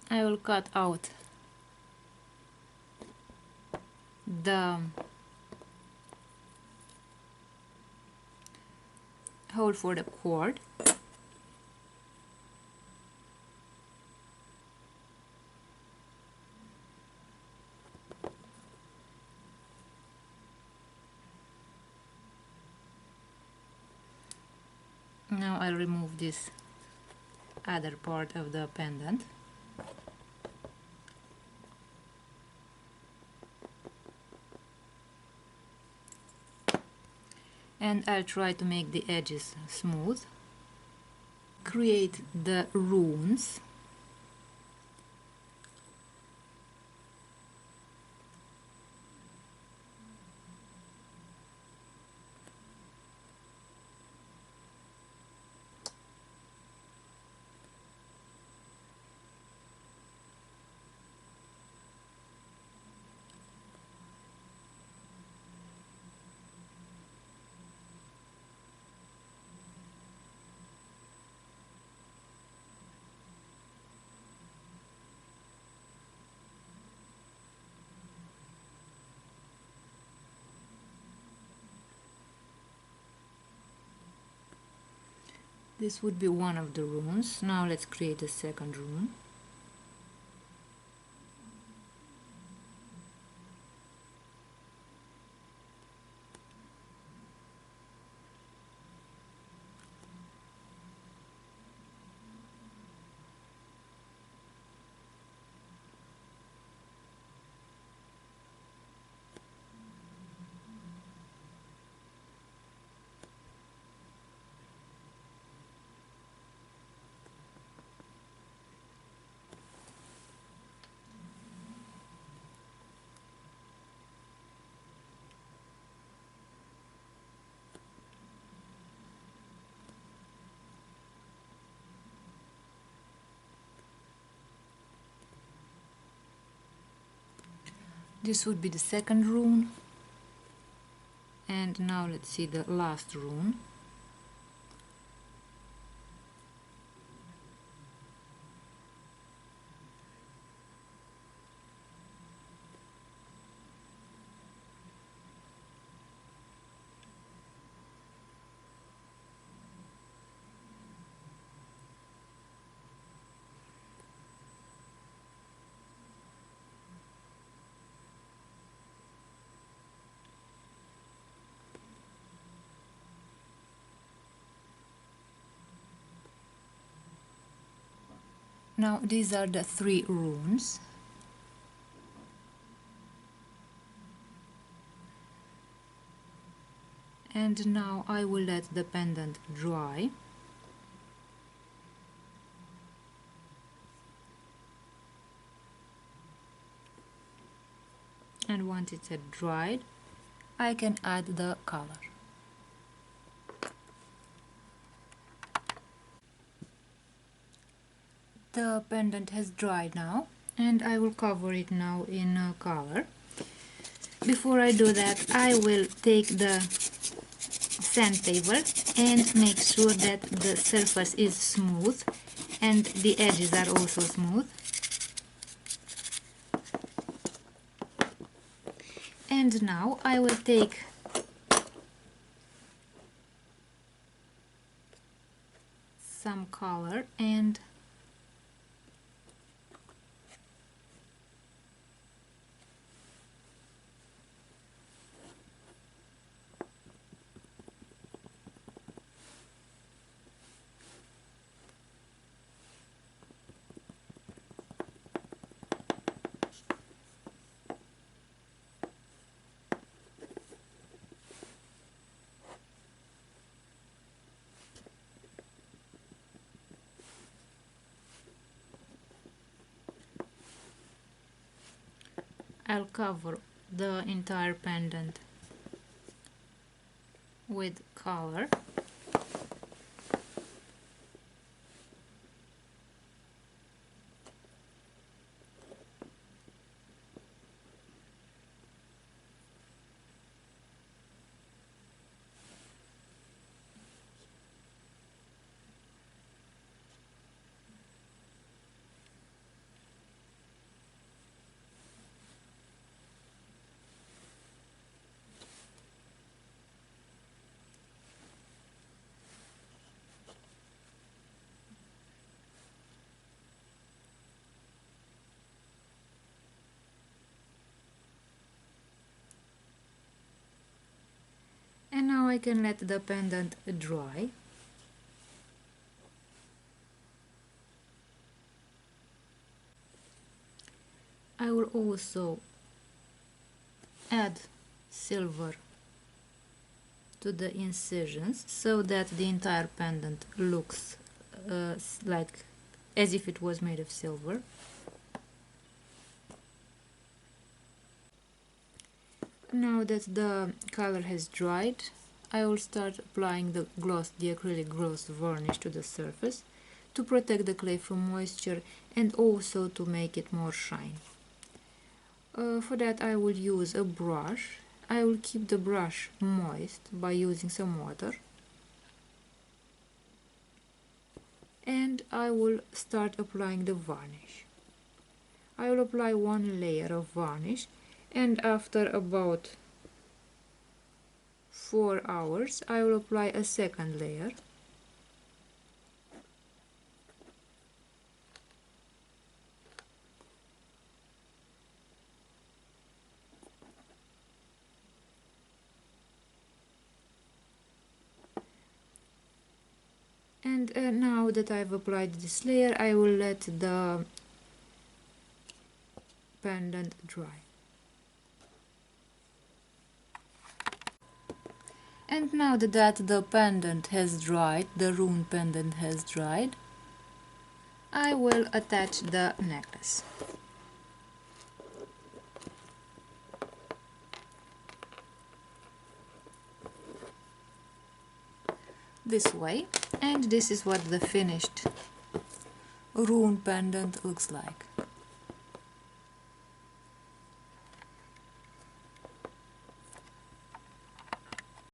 I will cut out the hole for the cord. Now I'll remove this other part of the pendant. And I'll try to make the edges smooth. Create the runes. This would be one of the runes. Now let's create a second rune. This would be the second rune. And now let's see the last rune. Now these are the 3 runes. And now I will let the pendant dry. And once it's dried, I can add the color. The pendant has dried now, and I will cover it now in color. Before I do that, I will take the sandpaper and make sure that the surface is smooth and the edges are also smooth. And now I will take some color and I'll cover the entire pendant with color. And now I can let the pendant dry. I will also add silver to the incisions so that the entire pendant looks like as if it was made of silver. Now that the color has dried, I will start applying the acrylic gloss varnish to the surface to protect the clay from moisture and also to make it more shiny. For that I will use a brush. I will keep the brush moist by using some water. And I will start applying the varnish. I will apply 1 layer of varnish, and after about 4 hours I will apply a second layer. And now that I've applied this layer, I will let the pendant dry. And now that the pendant has dried, the rune pendant has dried, I will attach the necklace. This way, and this is what the finished rune pendant looks like.